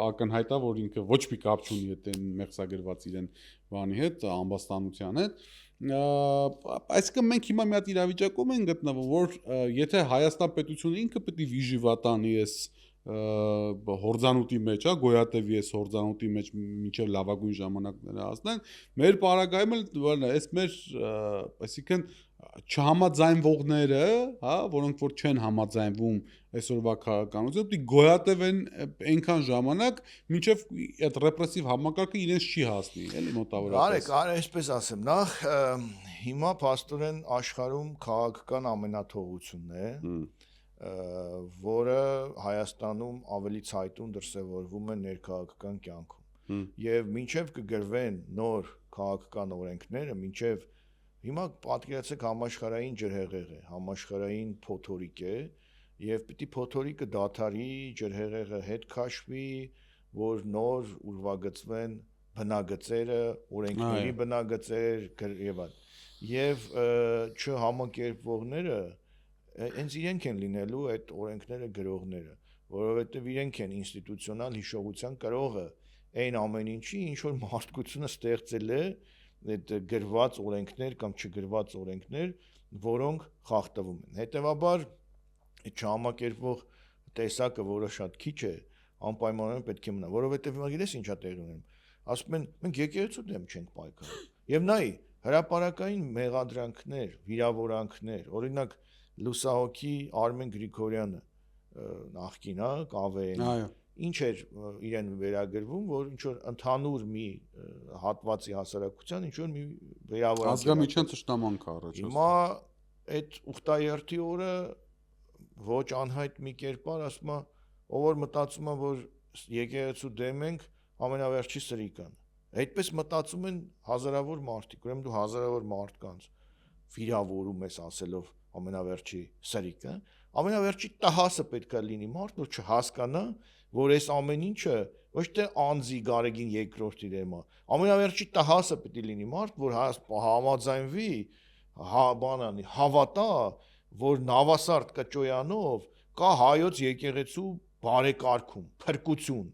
ակնհայտ է, որ ինքը ոչ մի կապ չունի այդ մեղսագրված իրեն բանի հետ, ամբաստանության հետ։ Այսինքն մենք հիմա մի հատ իրավիճակում ենք գտնվում, որ եթե Հայաստան պետությունը ինքը պետք է վիժիվատանի այս հորձանուտի մեջ, հա, գոյատևի այս հորձանուտի մեջ մինչև լավագույն ժամանակները հասնեն, մեր պարագայում էլ այս մեր, այսինքն չհամաձայնվողները, հա, որոնք որ չեն համաձայնվում այսօրվա քաղաքականությամբ, պետք է գոյատևեն այնքան ժամանակ, մինչև այդ ռեպրեսիվ համակարգը իրենց չի հասնի, էլի մոտավորապես։ Արեք, այսպես ասեմ, նախ հիմա փաստորեն աշխարհում քաղաքական ամենաթողությունն է, որը Հայաստանում ավելի ցայտուն դրսևորվում է ներքաղաքական կյանքում։ Եվ մինչև կգրվեն նոր քաղաքական օրենքները, մինչև հիմա պատկերացրեք համաշխարհային ջրհեղեղ է, համաշխարհային փոթորիկ է, եւ պիտի փոթորիկը դադարի, ջրհեղեղը հետ քաշվի, որ նոր ուրվագծվեն բնագծերը, օրենքների բնագծեր եւ այլն։ Եվ չհամակերպվողները հենց իրենք են լինելու այդ օրենքները գրողները, որովհետև իրենք են ինստիտուցիոնալ հիշողության կրողը այն ամեն ինչի, ինչ որ մարդկությունը ստեղծել է, այդ գրված օրենքներ կամ չգրված օրենքներ, որոնք խախտվում են։ Հետևաբար այդ չհամակերպվող տեսակը, որը շատ քիչ է, անպայմանորեն պետք է մնա, որովհետև հիմա գիտես ինչա տեղի ունենում։ Ասում են, մենք եկեղեցու դեմ չենք պայքարում։ Եվ նայ, հրապարակային մեղադրանքներ, վիրավորանքներ, օրինակ լուսահոգի Արմեն Գրիգորյանը նախկին, հա, կավեին, ինչ էր իրեն վերագրվում, որ ինչ որ ընդհանուր մի հատվածի հասարակության ինչ որ մի վերավորանք ազգամիջյան ճշտամանք առաջ։ Հիմա այդ ուխտայերթի օրը ոչ անհայտ մի կերպար ասում է, ով որ մտածում է, որ եկեղեցու դեմ ենք, ամենավերջի սրիկան։ Այդպես մտածում են հազարավոր մարդիկ, ուրեմն դու հազարավոր մարդկանց վիրավորում ես ասելով ամենավերջի սրիկը, ամենավերջի տհասը պետք է լինի մարդ, որ չհասկանա, որ այս ամեն ինչը ոչ թե անձի Գարեգին երկրորդի դեմ է, ամենավերջի տհասը պետք է լինի մարդ, որ համաձայնվի, բանանի, հավատա, որ Նավասարդ Կճոյանով կա հայոց եկեղեցու բարեկարգում, փրկություն,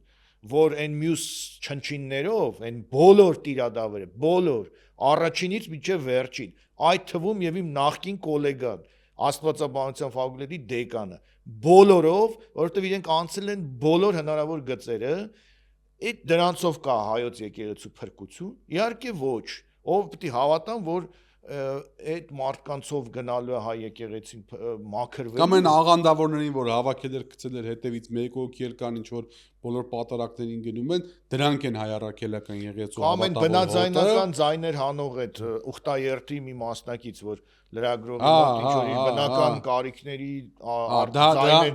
որ այն մյուս չնչիններով, այն բոլոր տիրադավերը, բոլոր առաջինից մինչև վերջին, այդ թվում եւ իմ նախկին գոլեգան, Աստվածաբանության ֆակուլտետի դեկանը, բոլորով, որովհետեւ իրենք անցել են բոլոր հնարավոր գծերը, այդ դրանցով կա հայոց եկեղեցու փրկություն, իհարկե ոչ, ով պետք է հավատան, որ այդ մարդկանցով գնալու է հայ եկեղեցին մաքրվել Կամ այն աղանդավորներին, որ հավաքել էր գցել էր հետևից մեկ հոգի էլ կան ինչ որ բոլոր պատարակներին գնում են, դրանք են հայ առաքելական եկեղեցու Կամ այն բնաձայնական ձայներ հանող այդ ուխտաերթի մի մասնակից, որ լրագրողի մոտ ինչ որ իր բնական կարիքների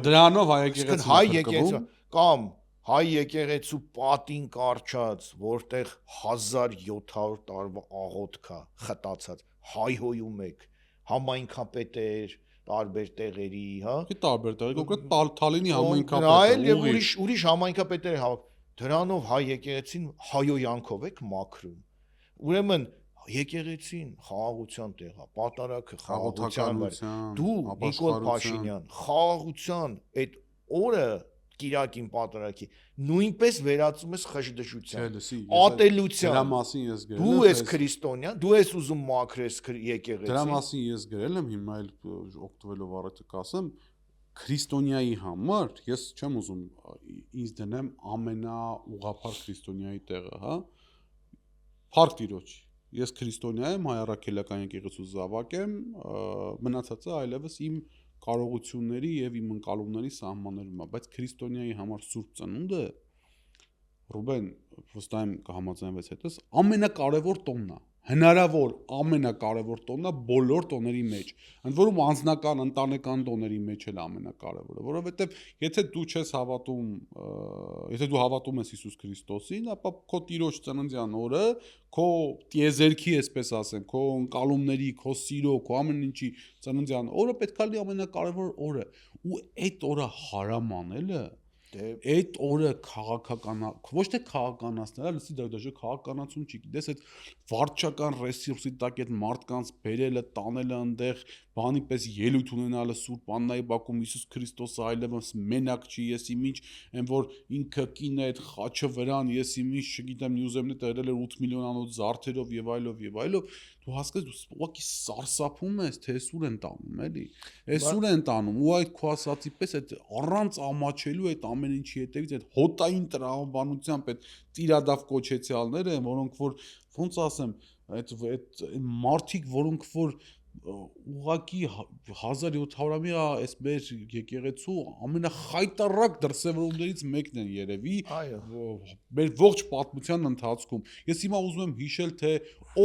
դրանով հայ եկեղեցին հայ եկեղեցու կամ հայ եկեղեցու պատին կարճած, որտեղ 1700 տարվա աղոթք կա, խտացած, հայհոյում եք, համայնքապետեր, տարբեր տեղերի, հա։ Ի տարբեր տեղի, կոնկրետ Թալինի համայնքապետը, այլ եւ ուրիշ համայնքապետեր դրանով հայ եկեղեցին հայոյանքով եք մաքրում։ Ուրեմն եկեղեցին խաղաղության տեղ է, պատարակը խաղաղության վրա։ Դու Նիկոլ Փաշինյան, խաղաղության այդ օրը Կիրակին պատարակի նույնպես վերածում ես խժդժության, ատելության։ Դրա մասին ես գրել եմ։ Դու ես քրիստոնյա, դու ես ուզում մաքրես եկեղեցին։ Դրա մասին ես գրել եմ, հիմա էլ օգտվելով առաջը կասեմ, քրիստոնյայի համար ես չեմ ուզում ինձ դնեմ ամենաուղղափառ քրիստոնյայի տեղը, հա։ Փառք Տիրոջ։ Ես քրիստոնյա եմ, հայ առաքելական եկեղեցու զավակ եմ, մնացածը այլևս իմ կարողությունների եւ իմ ընկալումների սահմաններում է, բայց քրիստոնյայի համար սուրբ ծնունդը Ռուբեն, վստահ եմ կհամաձայնվես հետս, ամենակարևոր տոնն է, հնարավոր ամենակարևոր տոնն է բոլոր տոների մեջ, ընդ որում անձնական, ընտանեկան տոների մեջ էլ ամենակարևորը, որովհետեւ եթե դու չես հավատում, եթե դու հավատում ես Հիսուս Քրիստոսին, ապա քո Տիրոջ ծննդյան օրը, քո տիեզերքի, այսպես ասեմ, քո ընկալումների, քո սիրո, քո ամեն ինչի ծննդյան օրը պետք է լինի ամենակարևոր օրը, ու այդ օրը հարամ անելը այդ օրը քաղաքական ոչ թե քաղաքականացնելը լսի դաժե քաղաքականացում չի գիտես այդ վարչական ռեսուրսի տակ այդ մարդկանց բերելը տանելը այնտեղ բանի պես ելույթ ունենալը Սուրբ Աննայի բակում Հիսուս Քրիստոսը այլևս մենակ չի եսի ինչ այն որ ինքը կինը այդ խաչը վրան եսի ինչ չգիտեմ նյուզեմնի տերել էր 8 միլիոնանոց զարդերով եւ այլով դու հասկացես դու ուղղակի սարսափում ես թե սուր են տանում էլի այսուր են տանում ու այդ քո ասացի պես այդ առանց ամաչելու այդ ամեն ինչի հետևից այդ հոտային տրամաբանությամբ այդ տիրադավ կոչեցյալները են որոնք որ ոնց ասեմ այդ մարդիկ որոնք որ ուղղակի 1700-ամյա այս մեր եկեղեցու ամենախայտառակ դրսևորումներից մեկն են երևի մեր ողջ պատմության ընթացքում ես հիմա ուզում եմ հիշել թե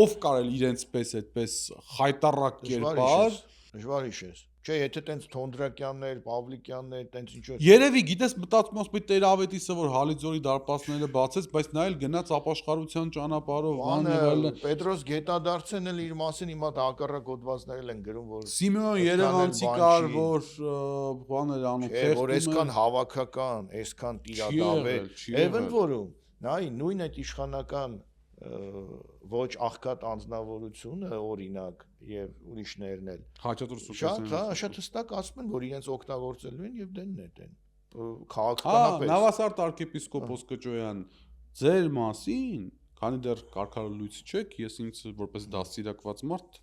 ով կարել իրենց պես այդպես խայտառակ կերպար դժվար հիշես Չէ, եթե տենց Թոնդրակյաններ, Պավլիկյաններ, տենց ինչ-որ Երևի գիտես մտածում ես պետք Տեր-Ավետիսը որ Հալիձորի դարպասները բացեց, բայց նա էլ գնաց ապաշխարության ճանապարհով, անևել Պետրոս Գետադարձեն էլ իր մասին հիմա հակառակ հոդվածներ են գրում, որ Սիմեոն Երևանցի կար, որ բաներ անում, որ այսքան հավաքական, այսքան տիրադավեր, event որում, նայ նույն այդ իշխանական ոչ աղքատ անձնավորությունը օրինակ եւ ուրիշներն էլ Խաչատուր Սուքեսյանը շատ հստակ ասում են որ իրենց օգտագործելու են եւ դենն են քաղաքականապես Նավասարդ arczepiskopos Կճոյան ձեր մասին քանի դեռ կարգալույց չեք ես ինձ որպես դաստիարակված մարդ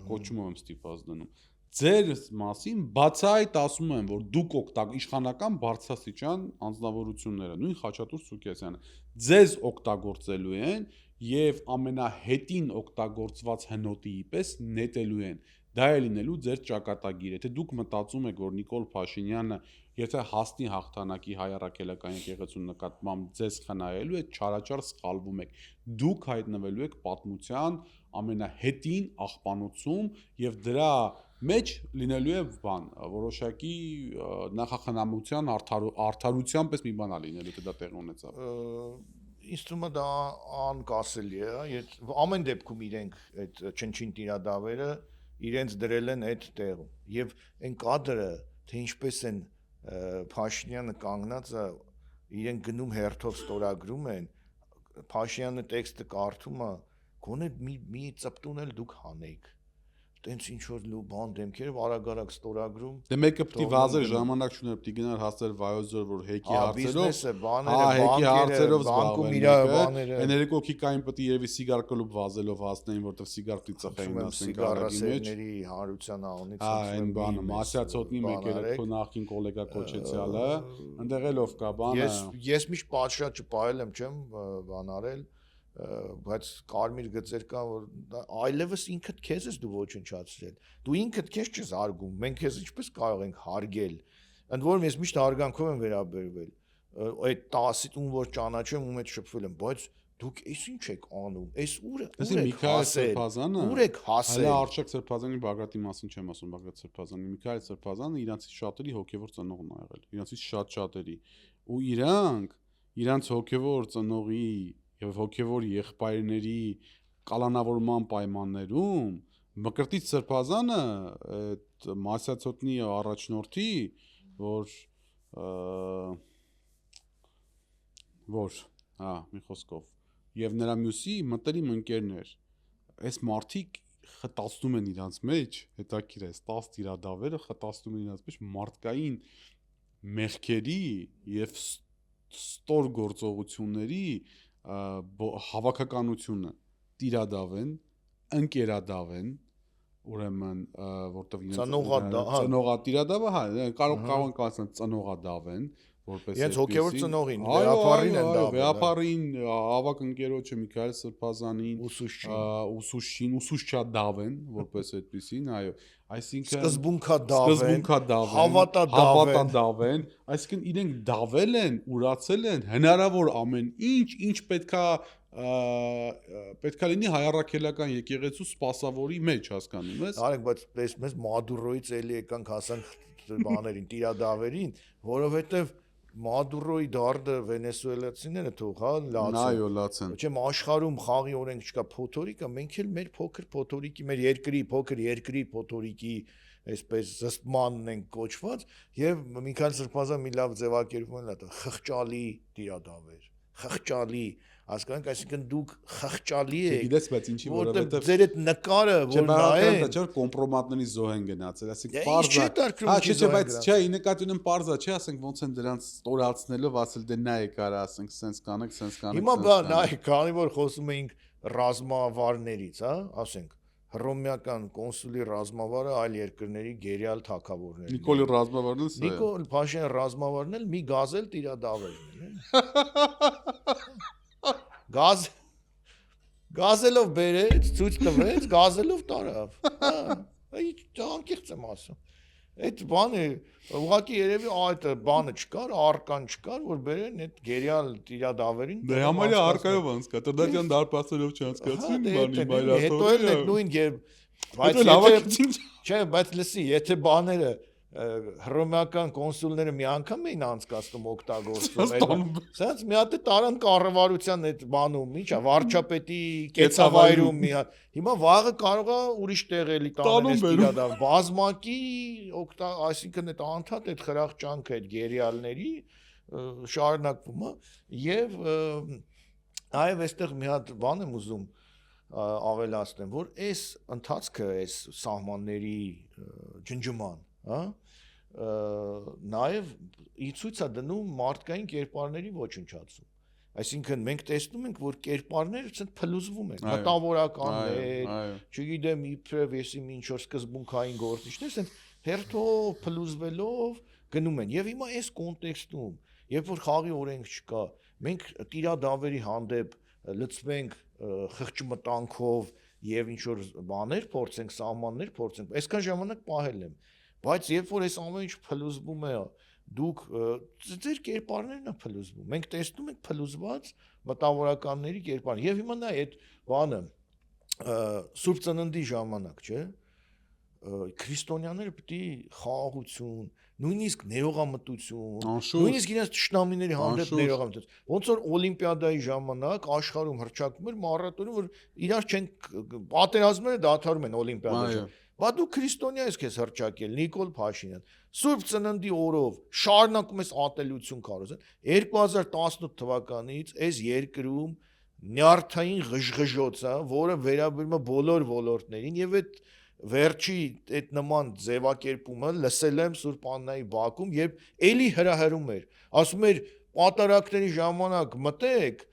կոչում եմ Ստիպված դնում ձեր մասին բացայտ ասում են որ դուք իշխանական բարձրաստիճան անձնավորությունները նույն Խաչատուր Սուքեսյանը ձեզ օգտագործելու են եւ ամենահետին օգտագործված հնոտի պես նետելու են դա է լինելու ձեր ճակատագիրը եթե դուք մտածում եք որ Նիկոլ Փաշինյանը եթե հասնի հաղթանակի հայ առաքելական եկեղեցու նկատմամբ ձեզ խնայելու է չարաչար սխալվում եք դուք հայտնվելու եք պատմության ամենահետին աղբանոցում եւ դրա մեջ լինելու է բան որոշակի նախախնամության արդարության պես մի բան է լինելու դա տեղ ունեցավ ինձ թվում է դա անկասելի է ամեն դեպքում իրենք այդ չնչին տիրադավերը իրենց դրել են այդ տեղում եւ այն կադրը թե ինչպես են Փաշինյանը կանգնածը իրեն գնում հերթով ստորագրում են Փաշինյանը տեքստը կարդում է գոնե մի ծպտուն էլ դուք հանեիք տենց ինչ որ բան դեմքերով արագ ստորագրում դե մեկը պիտի վազեր ժամանակ չուներ պիտի գնար հասցեր վայոզոր որ հեկի հարցերով բանկում իր բաները էներգոքի կային պիտի երևի սիգար կլուբ վազելով հասնեին որտեղ սիգար պիտի ծխեին ասենք սիգարասերների հանրության անունից այն բանը մասյացոտնի մեկ էր քո նախին գոլեգա կոչեցյալը այնտեղ էլով կա բանը ես միշտ պատշաճ չպայել եմ չեմ բան արել բայց կարմիր գծեր կան որ այլևս ինքդ քեզ ես դու ոչնչացրել դու ինքդ քեզ չես հարգում մենք քեզ ինչպես կարող ենք հարգել ընդ որում ես միշտ հարգանքով եմ վերաբերվել այդ 10-ից ում որ ճանաչեմ ում հետ շփվել եմ բայց դուք էս ինչ եք անում էս ուր եք հասել հələ Արշակ Սրբազյանի Բագրատի մասին չեմ ասում Բագրատ Սրբազյանի Միքայել Սրբազյանը իրանցից շատերի հոգևոր ծնողն ա եղել իրանցից շատերի ու իրանց հոգևոր ծնողի եւ հոգեվոր եղբայրների կալանավորման պայմաններում Մկրտիչ Սրբազանը այդ մասյացոտնի առաջնորդի որ մի խոսքով եւ նրա մյուսի մտերիմ ընկերներ այս մարդիկ խտացնում են իրանց մեջ հետաքրիր է 10 տիրադավերը խտացնում են իրանց մեջ մարդկային մեղքերի եւ ստոր գործողությունների հավաքականությունը տիրադավեն, ընկերադավեն, ուրեմն որտեղ ծնողատիրադավը, հա, կարող ասել ծնողադավեն, որպես իրենց հոգևոր ծնողին, վեապարին, ավակ ընկերոջը Միքայել Սրբազանին, ուսուցչադավեն, որպես այդպեսին, այո, այսինքն սկզբունքադավեն, հավատադավեն, այսինքն իրենք դավել են, ուրացել են հնարավոր ամեն ինչ պետքա լինի հայառաքելական եկեղեցու սպասավորի մեջ հասկանում ես։ Արեք, բայց մեզ Մադուրոից էլի եկանք հասանք բաներին, տիրադավերին, որովհետև Մադուրոյի դարդը վենեսուելացիները թող հա լացեն։ Չէ՞ աշխարհում խաղի օրենք չկա փոթորիկը, մենք էլ մեր փոքր փոթորիկի, մեր երկրի փոքր երկրի փոթորիկի այսպես զսպմանն են կոչված եւ Միքայել Սրբազան մի լավ ձևակերպում է դա խղճալի տիրադավեր, խղճալի հասկանանք, այսինքն դուք խղճալի եք։ Գիտես, բայց ինչի որովհետեւ ձեր այդ նկարը որ նայեն, չէ՞ կոմպրոմատների զոհ են գնացել, այսինքն պարզա։ Բայց չէ, ի նկատի ունեմ պարզա, չէ, ասենք ոնց են դրանց ստորացնելով ասել դե նա է կարա, ասենք սենց կանեք։ Հիմա բա նայ, քանի որ խոսում էինք ռազմավարներից, հա, ասենք Հռոմեական կոնսուլի ռազմավարը այլ երկրների գերիալ թագավորներ։ Նիկոլի ռազմավարն էլ սա է։ Նիկոլ Փաշինյան ռազմավարն էլ մի գազել տիրադավերն է։ Գազելով բերեց, ցույց տվեց, գազելով տարավ։ Հա, անկեղծ եմ ասում։ Այդ բանը ուղղակի երևի այդ բանը չկար, արկան չկար, որ բերեն այդ գերիալ տիրադավերին։ Դե համարյա արկայով անցկա, տրդատյան դարպասելով չանցկացին, բանի բայրաստորը։ Հետո էլ այդ նույն չէ, բայց լսի, եթե բաները հռոմեական կոնսուլները մի անգամ էին անցկացնում օգտագործում, ասած մի հատ տարան կառավարության այդ բանում, ինչա, վարչապետի կեցավայրում մի հատ։ Հիմա վաղը կարող է ուրիշ տեղ էլի տանեն տիրադավ, բազմակի այսինքն այդ անդադ այդ խրախճանքը այդ գերիալների շարունակվում է եւ այո այստեղ մի հատ բան եմ ուզում ավելացնեմ, որ այս ընթացքը, այս սահմանների ջնջման, հա նաև ցույց է դնում մարդկային կերպարների ոչնչացում։ Այսինքն մենք տեսնում ենք, որ կերպարները ցած փլուզվում են, մտավորականներ, չգիտեմ, իբրև եսի ինչ որ սկզբունքային գործիչներ, ցած հերթով փլուզվելով գնում են։ Եվ հիմա այս կոնտեքստում, երբ որ խաղի օրենք չկա, մենք տիրադավերի հանդեպ լծվենք խղճմտանքով եւ ինչ որ բաներ փորձենք, սահմաններ փորձենք, այսքան ժամանակ պահել եմ։ Բայց երբ որ այս ամեն ինչ փլուզվում է, դուք ձեր կերպարներն են փլուզվում։ Մենք տեսնում ենք փլուզված մտավորականների կերպար։ Եվ հիմա նա այդ բանը Սուրբ Ծննդի ժամանակ, չէ՞, քրիստոնյաները պիտի խաղաղություն, նույնիսկ ներողամտություն, նույնիսկ իրենց ճշնամիների հանդեպ ներողամտություն։ Ոնց որ Օլիմպիադայի ժամանակ աշխարհում հռչակում էր մարաթոնում, որ իրար չեն պատերազմները դադարում են Օլիմպիադայի։ Բա դու քրիստոնյա ես քեզ հրճակել Նիկոլ Փաշինյան, Սուրբ Ծննդի օրով շարունակում ես ատելություն քարոզել։ 2018 թվականից այս երկրում նյարդային ղժղժոցը, որը վերաբերում է բոլոր ոլորտներին եւ այդ վերջի այդ նման ձևակերպումը լսել եմ Սուրբ Աննայի բակում, երբ էլի հրահրում էր, ասում էր պատարակների ժամանակ մտեք,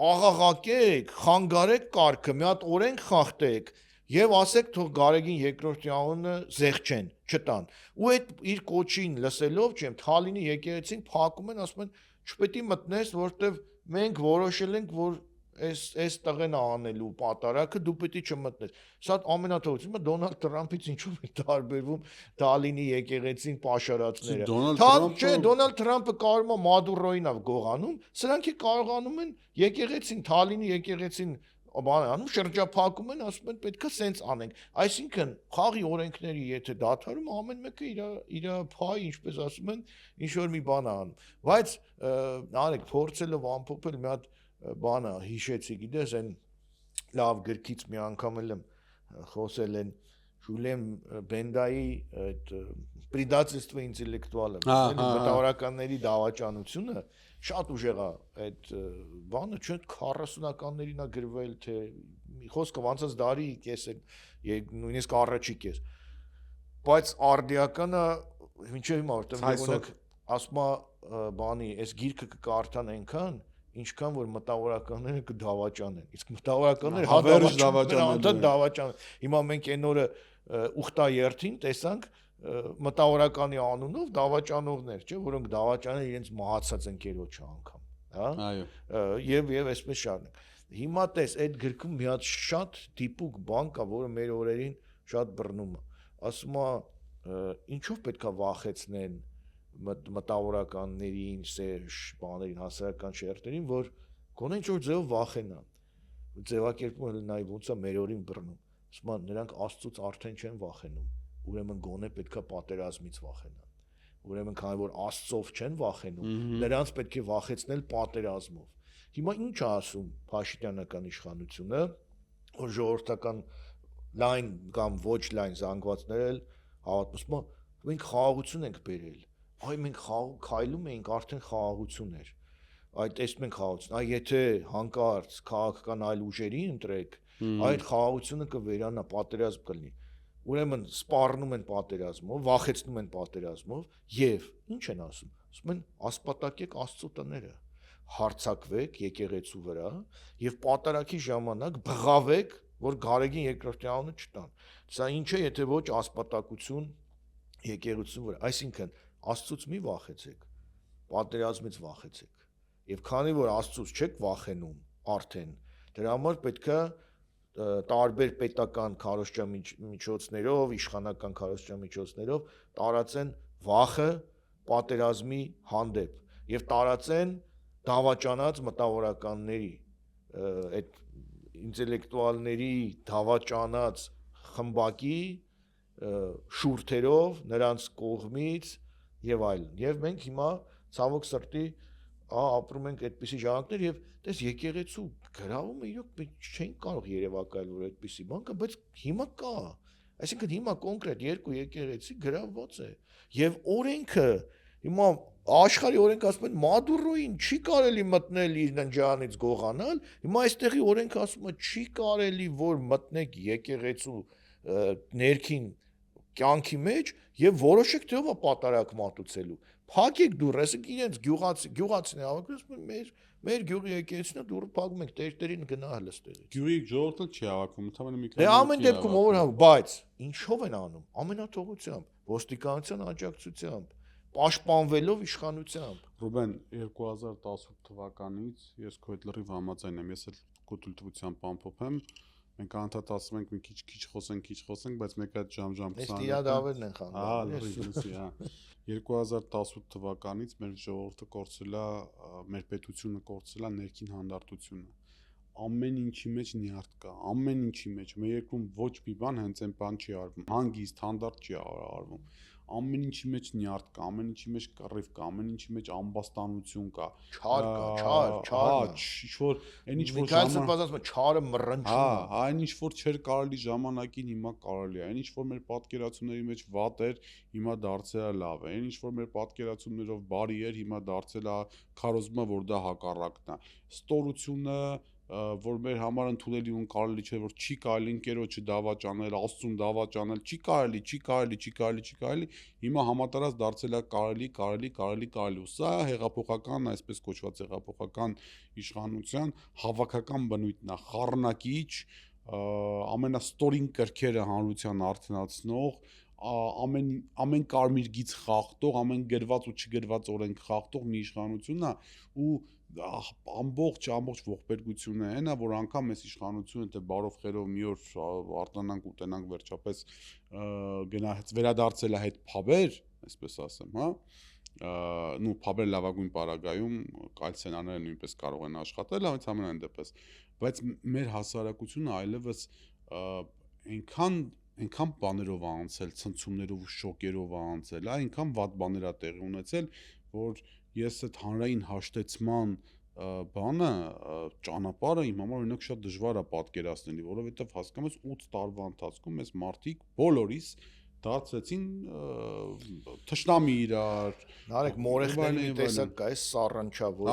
աղաղակեք, խանգարեք կարգը, մի հատ օրենք խախտեք եւ ասեք թող Գարեգին երկրորդի անունը զեղչեն, չտան։ Ու այդ իր կոչին լսելով չեմ Թալինի եկեղեցին փակում են, ասում են չպետք է մտնես, որտեվ մենք որոշել ենք, որ այս տղեն անելու պատարակը դու պետք է չմտնես։ Սա ամենաթողությունը Դոնալդ Թրամփից ինչու է տարբերվում Թալինի եկեղեցին պաշարածները։ Դոնալդ Թրամփը կարում է Մադուրոյին գողանում, սրանք կարողանում են եկեղեցին, Թալինի եկեղեցին անում շրջափակում են, ասում են պետքա սենց անենք։ Այսինքն խաղի օրենքների եթե դադարում ամեն մեկը իր փայ, ինչպես ասում են, ինչ որ մի բան անում։ Բայց արեք փորձելով ամփոփել մի հատ բանը հիշեցի, գիտես, այն լավ գրքից մի անգամ եմ խոսել են Ժուլիեն Բենդայի այդ «Предательство интеллектуала», մտավորականների դավաճանությունը շատ ուժեղ է այդ բանը, չէ՞ 40-ականներին է գրվել, թե խոսքը ոնց դարի կեսել, նույնիսկ առաջի կես։ Բայց արդիականը մինչև հիմա որտեղ ասում է բանի, այս գիրքը կկարդան այնքան ինչքան որ մտավորականները կդավաճանեն։ Իսկ մտավորականները հավերժ դավաճանեն։ Հիմա մենք այն օրը ուխտա երթին տեսանք մտավորականի անունով դավաճանողներ, չէ՞, որոնք դավաճանել իրենց մահացած ընկերոջը անգամ, հա։ Այո։ Եվ այսպես շարունակ։ Հիմա տես այդ գրքում մի հատ շատ դիպուկ բան կա, որը մեր օրերին շատ բռնում է։ Ասում է ինչով պետքա վախեցնեն մտավորականներին, բաներին, հասարակական շերտերին, որ գոնե ինչ-որ ձևով վախենան։ Ձևակերպումը նայ ոնց է մեր օրին բռնում։ Ասում են նրանք Աստծուց արդեն չեն վախենում, ուրեմն գոնե պետքա պատերազմից վախենան։ Ուրեմն քանի որ Աստծով չեն վախենում, նրանց պետք է վախեցնել պատերազմով։ Հիմա ինչ է ասում Փաշինյանական իշխանությունը, որ ժողովրդական լայն կամ ոչ լայն զանգվածներ էլ հավատում են, մենք խաղաղություն ենք բերել։ Այ մենք քայլում էինք, արդեն խաղաղություն էր։ Այդ տեսնում ենք խաղաղություն։ Այ եթե հանկարծ քաղաքական այլ ուժերի ընտրեք, այդ խաղաղությունը կվերանա, պատերազմ կլինի։ Ուրեմն սպառնում են պատերազմով, վախեցնում են պատերազմով եւ ինչ են ասում։ Ասում են ասպատակեք Աստծո տները, հարցակվեք եկեղեցու վրա եւ պատարակի ժամանակ բղավեք, որ Գարեգին երկրորդի անունը չտան։ Սա ինչ է, եթե ոչ ասպատակություն եկեղեցու վրա։ Այսինքն Աստծուց մի վախեցեք, պատերազմից վախեցեք։ Եվ քանի որ Աստծուց չեք վախենում արդեն, դրա համար պետքա տարբեր պետական քարոզչամիջոցներով, իշխանական քարոզչամիջոցներով տարածեն վախը պատերազմի հանդեպ եւ տարածեն դավաճանած մտավորականների այդ ինտելեկտուալների դավաճանած խմբակի շուրթերով նրանց կողմից եւ այլն։ Եվ մենք հիմա ցավոք սրտի ապրում ենք այդպիսի ժամանակներ եւ տես եկեղեցու գրավումը իրոք չեն կարող երևակայել որ այդպիսի բան կա, բայց հիմա կա։ Այսինքն հիմա կոնկրետ երկու եկեղեցի գրավված է եւ օրենքը հիմա աշխարհի օրենքը ասում են Մադուրոյին չի կարելի մտնել իր ննջարանից գողանալ, հիմա այստեղի օրենքը ասում է չի կարելի որ մտնեք եկեղեցու ներքին կյանքի մեջ եւ որոշեք թե ով է պատարակ մատուցելու։ Փակեք դուռը, ասեք իրենց գյուղացին հավաքվում մեր գյուղի եկեղեցին դուռը փակում ենք, տերտերին գնա հլստեղի։ Գյուղի ժողովուրդը չի հավաքում, ընդհանրապես մի քանի ամեն դեպքում ով հավաքում, բայց ինչով են անում։ Ամենաթողությամբ, ոստիկանության աջակցությամբ, պաշտպանվելով իշխանությամբ։ Ռուբեն 2018 թվականից ես քո հետ լրիվ համաձայն եմ, ես էլ կոտրուտությամբ ամփոփեմ։ Մենք անդադ ասում ենք մի քիչ խոսենք, բայց մեկ այդ ժամ 20 Էս դիադավերն են խանգարում։ լրիվ, հա։ 2018 թվականից մեր ժողովուրդը կորցրել է, մեր պետությունը կորցրել է ներքին հանդարտությունը։ Ամեն ինչի մեջ նյարդ կա, ամեն ինչի մեջ։ Մեր երկրում ոչ մի բան հենց այն բան չի արվում, հանգիստ, հանդարտ չի արվում։ ամեն ինչի մեջ նյարդ կա, ամեն ինչի մեջ կռիվ կա, ամեն ինչի մեջ ամբաստանություն կա։ Չար կա, չար։ Ինչ-որ այն ինչ-որ Միքայել Սրբազանը չարը մռնչում է։ այն ինչ-որ չէր կարելի ժամանակին, հիմա կարելի է։ Այն ինչ-որ մեր պատկերացումների մեջ վատ էր, հիմա դարձել է լավ է։ Այն ինչ-որ մեր պատկերացումներով բարի էր, հիմա դարձել է քարոզումը, որ դա հակառակն է։ Ստորությունը որ մեր համար ընդունելի ու կարելի չէ, որ չի կարելի ընկերոջը դավաճանել, Աստծուն դավաճանել, չի կարելի, հիմա համատարած դարձել է կարելի, ու սա հեղափոխական, այսպես կոչված հեղափոխական իշխանության հավաքական բնույթն է, խառնակիչ, ամենաստորին կրքերը հանրության արդենացնող, ամեն կարմիր գիծ խախտող, ամեն գրված ու չգրված օրենք խախտող մի իշխանությունն է ու ամբողջ ողբերգությունը այն է, որ անգամ այս իշխանությունը թե բարով խերով մի օր արտանանք ուտենանք վերջապես գնահեց վերադարձել է հետ փաբեր, այսպես ասեմ, հա, նու փաբեր լավագույն պարագայում կալցենաները նույնպես կարող են աշխատել, բայց ամենայն դեպս, բայց մեր հասարակությունը այլևս այնքան բաներով է անցել, ցնցումներով ու շոկերով է անցել, այնքան վատ բաներ է տեղի ունեցել, որ ես այդ հանրային հաշտեցման բանը ճանապարհը իմ համար օրինակ շատ դժվար է պատկերացնելի, որովհետև հասկանում ես 8 տարվա ընթացքում այս մարդիկ բոլորիս դարձրեցին թշնամի իրար։ Նարեկ մորեխների մի տեսակ կա, այս սառնչա, որ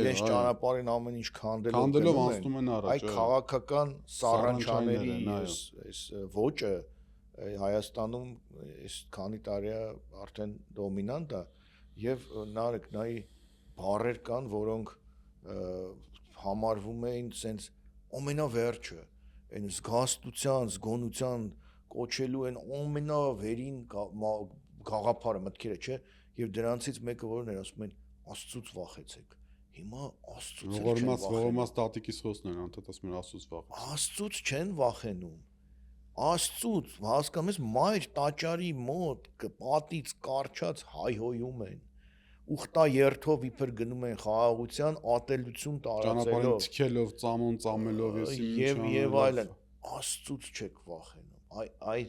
իրենց ճանապարհին ամեն ինչ քանդելով անցնում են առաջ։ Այդ քաղաքական սառնչաների այս ոճը Հայաստանում այս քանի տարի է արդեն դոմինանտ է եւ նարեկ նայ բառեր կան, որոնք համարվում էին սենց ամենավերջը, այն զգաստության, զգոնության կոչելու են ամենավերին գաղափարը մտքերը, չէ, եւ դրանցից մեկը որն էր, ասում են Աստծուց վախեցեք։ Հիմա Աստծուց ողորմած տատիկիս խոսքն են, անդադ ասում են Աստծուց վախեցեք։ Աստծուց չեն վախենում։ Աստծուց, հասկանում ես, մայր տաճարի մոտ պատից կարճած հայհոյում են։ Ուխտա երթով իբր գնում են խաղաղության, ատելություն տարածելով, ճանապարհին թքելով, ծամոն ծամելով, եւ այլն։ Աստծուց չեք վախենում։ Այ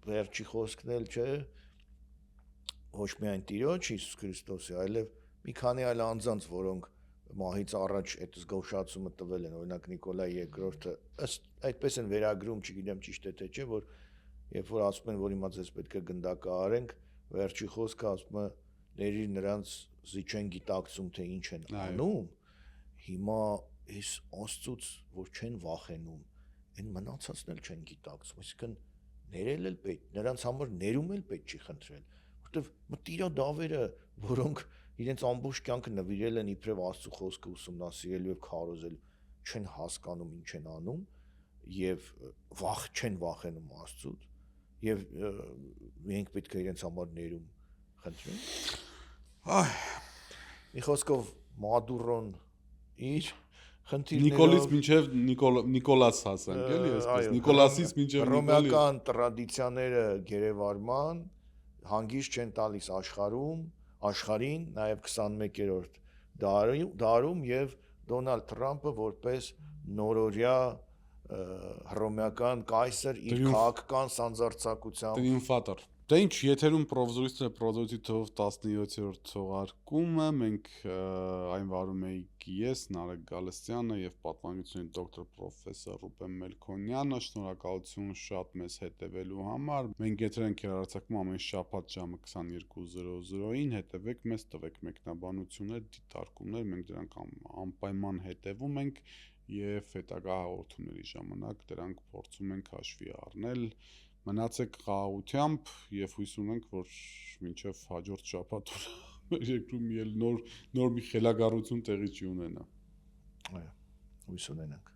վերջի խոսքն էլ չէ, ոչ միայն Տիրոջ Հիսուս Քրիստոսի, այլև մի քանի այլ անձանց, որոնք մահից առաջ այդ զգոշացումը տվել են, օրինակ Նիկոլայ II-ը, այդպես են վերագրում, չգիտեմ ճիշտ է թե չէ, որ երբ որ ասում են, որ հիմա ձեզ պետք է գնդակահարենք, վերջի խոսքը ասում է ների նրանց զիջեն գիտակցում, թե ինչ են անում, հիմա այս Աստծուց, որ չեն վախենում, այն մնացածն էլ չեն գիտակցում, այսինքն ներել էլ պետք, նրանց համար ներում էլ պետք չի խնդրել, որտեվ մտիրա դավերը, որոնք իրենց ամբողջ կյանքը նվիրել են իբրև Աստծո խոսքը ուսումնասիրելու եւ քարոզելու, չեն հասկանում ինչ են անում եւ չեն վախենում Աստծուց եւ մենք պետք է իրենց համար ներում խնդրենք։ Մի խոսքով Մադուրոն իր խնդիրներով Նիկոլից մինչև Նիկոլաս հասանք, էլի, այսպես Նիկոլասից մինչև ռոմեական տրադիցիաները գերեվարման հանգիստ չեն տալիս աշխարհին, նաև 21-րդ դարում եւ Դոնալդ Թրամփը որպես նորորյա հռոմեական կայսր իր քաղաքական սանձարձակությամբ տրիումֆատոր։ Դե ինչ, եթերում պրոզորիստը պրոզորիտի թվով 17-րդ թողարկումը, մենք այն վարում էինք ես, Նարեկ Գալստյանը եւ պատվանդանության դոկտոր պրոֆեսոր Ռուբեն Մելքոնյանը, շնորհակալություն շատ մեզ հետևելու համար։ Մենք եթեր ենք հեռարձակում ամեն շաբաթ ժամը 22:00-ին, հետևեք մեզ, տվեք մեկնաբանություններ, դիտարկումներ, մենք դրանք անպայման հետևում ենք եւ հետագա հաղորդումների ժամանակ դրանք փորձում ենք հաշվի առնել։ Մնացեք խաղաղությամբ եւ հույս ունենք, որ մինչեւ հաջորդ շաբաթ մեր երկրում նոր մի խելագարություն տեղի չի ունենա։ Այո, հույս ունենանք։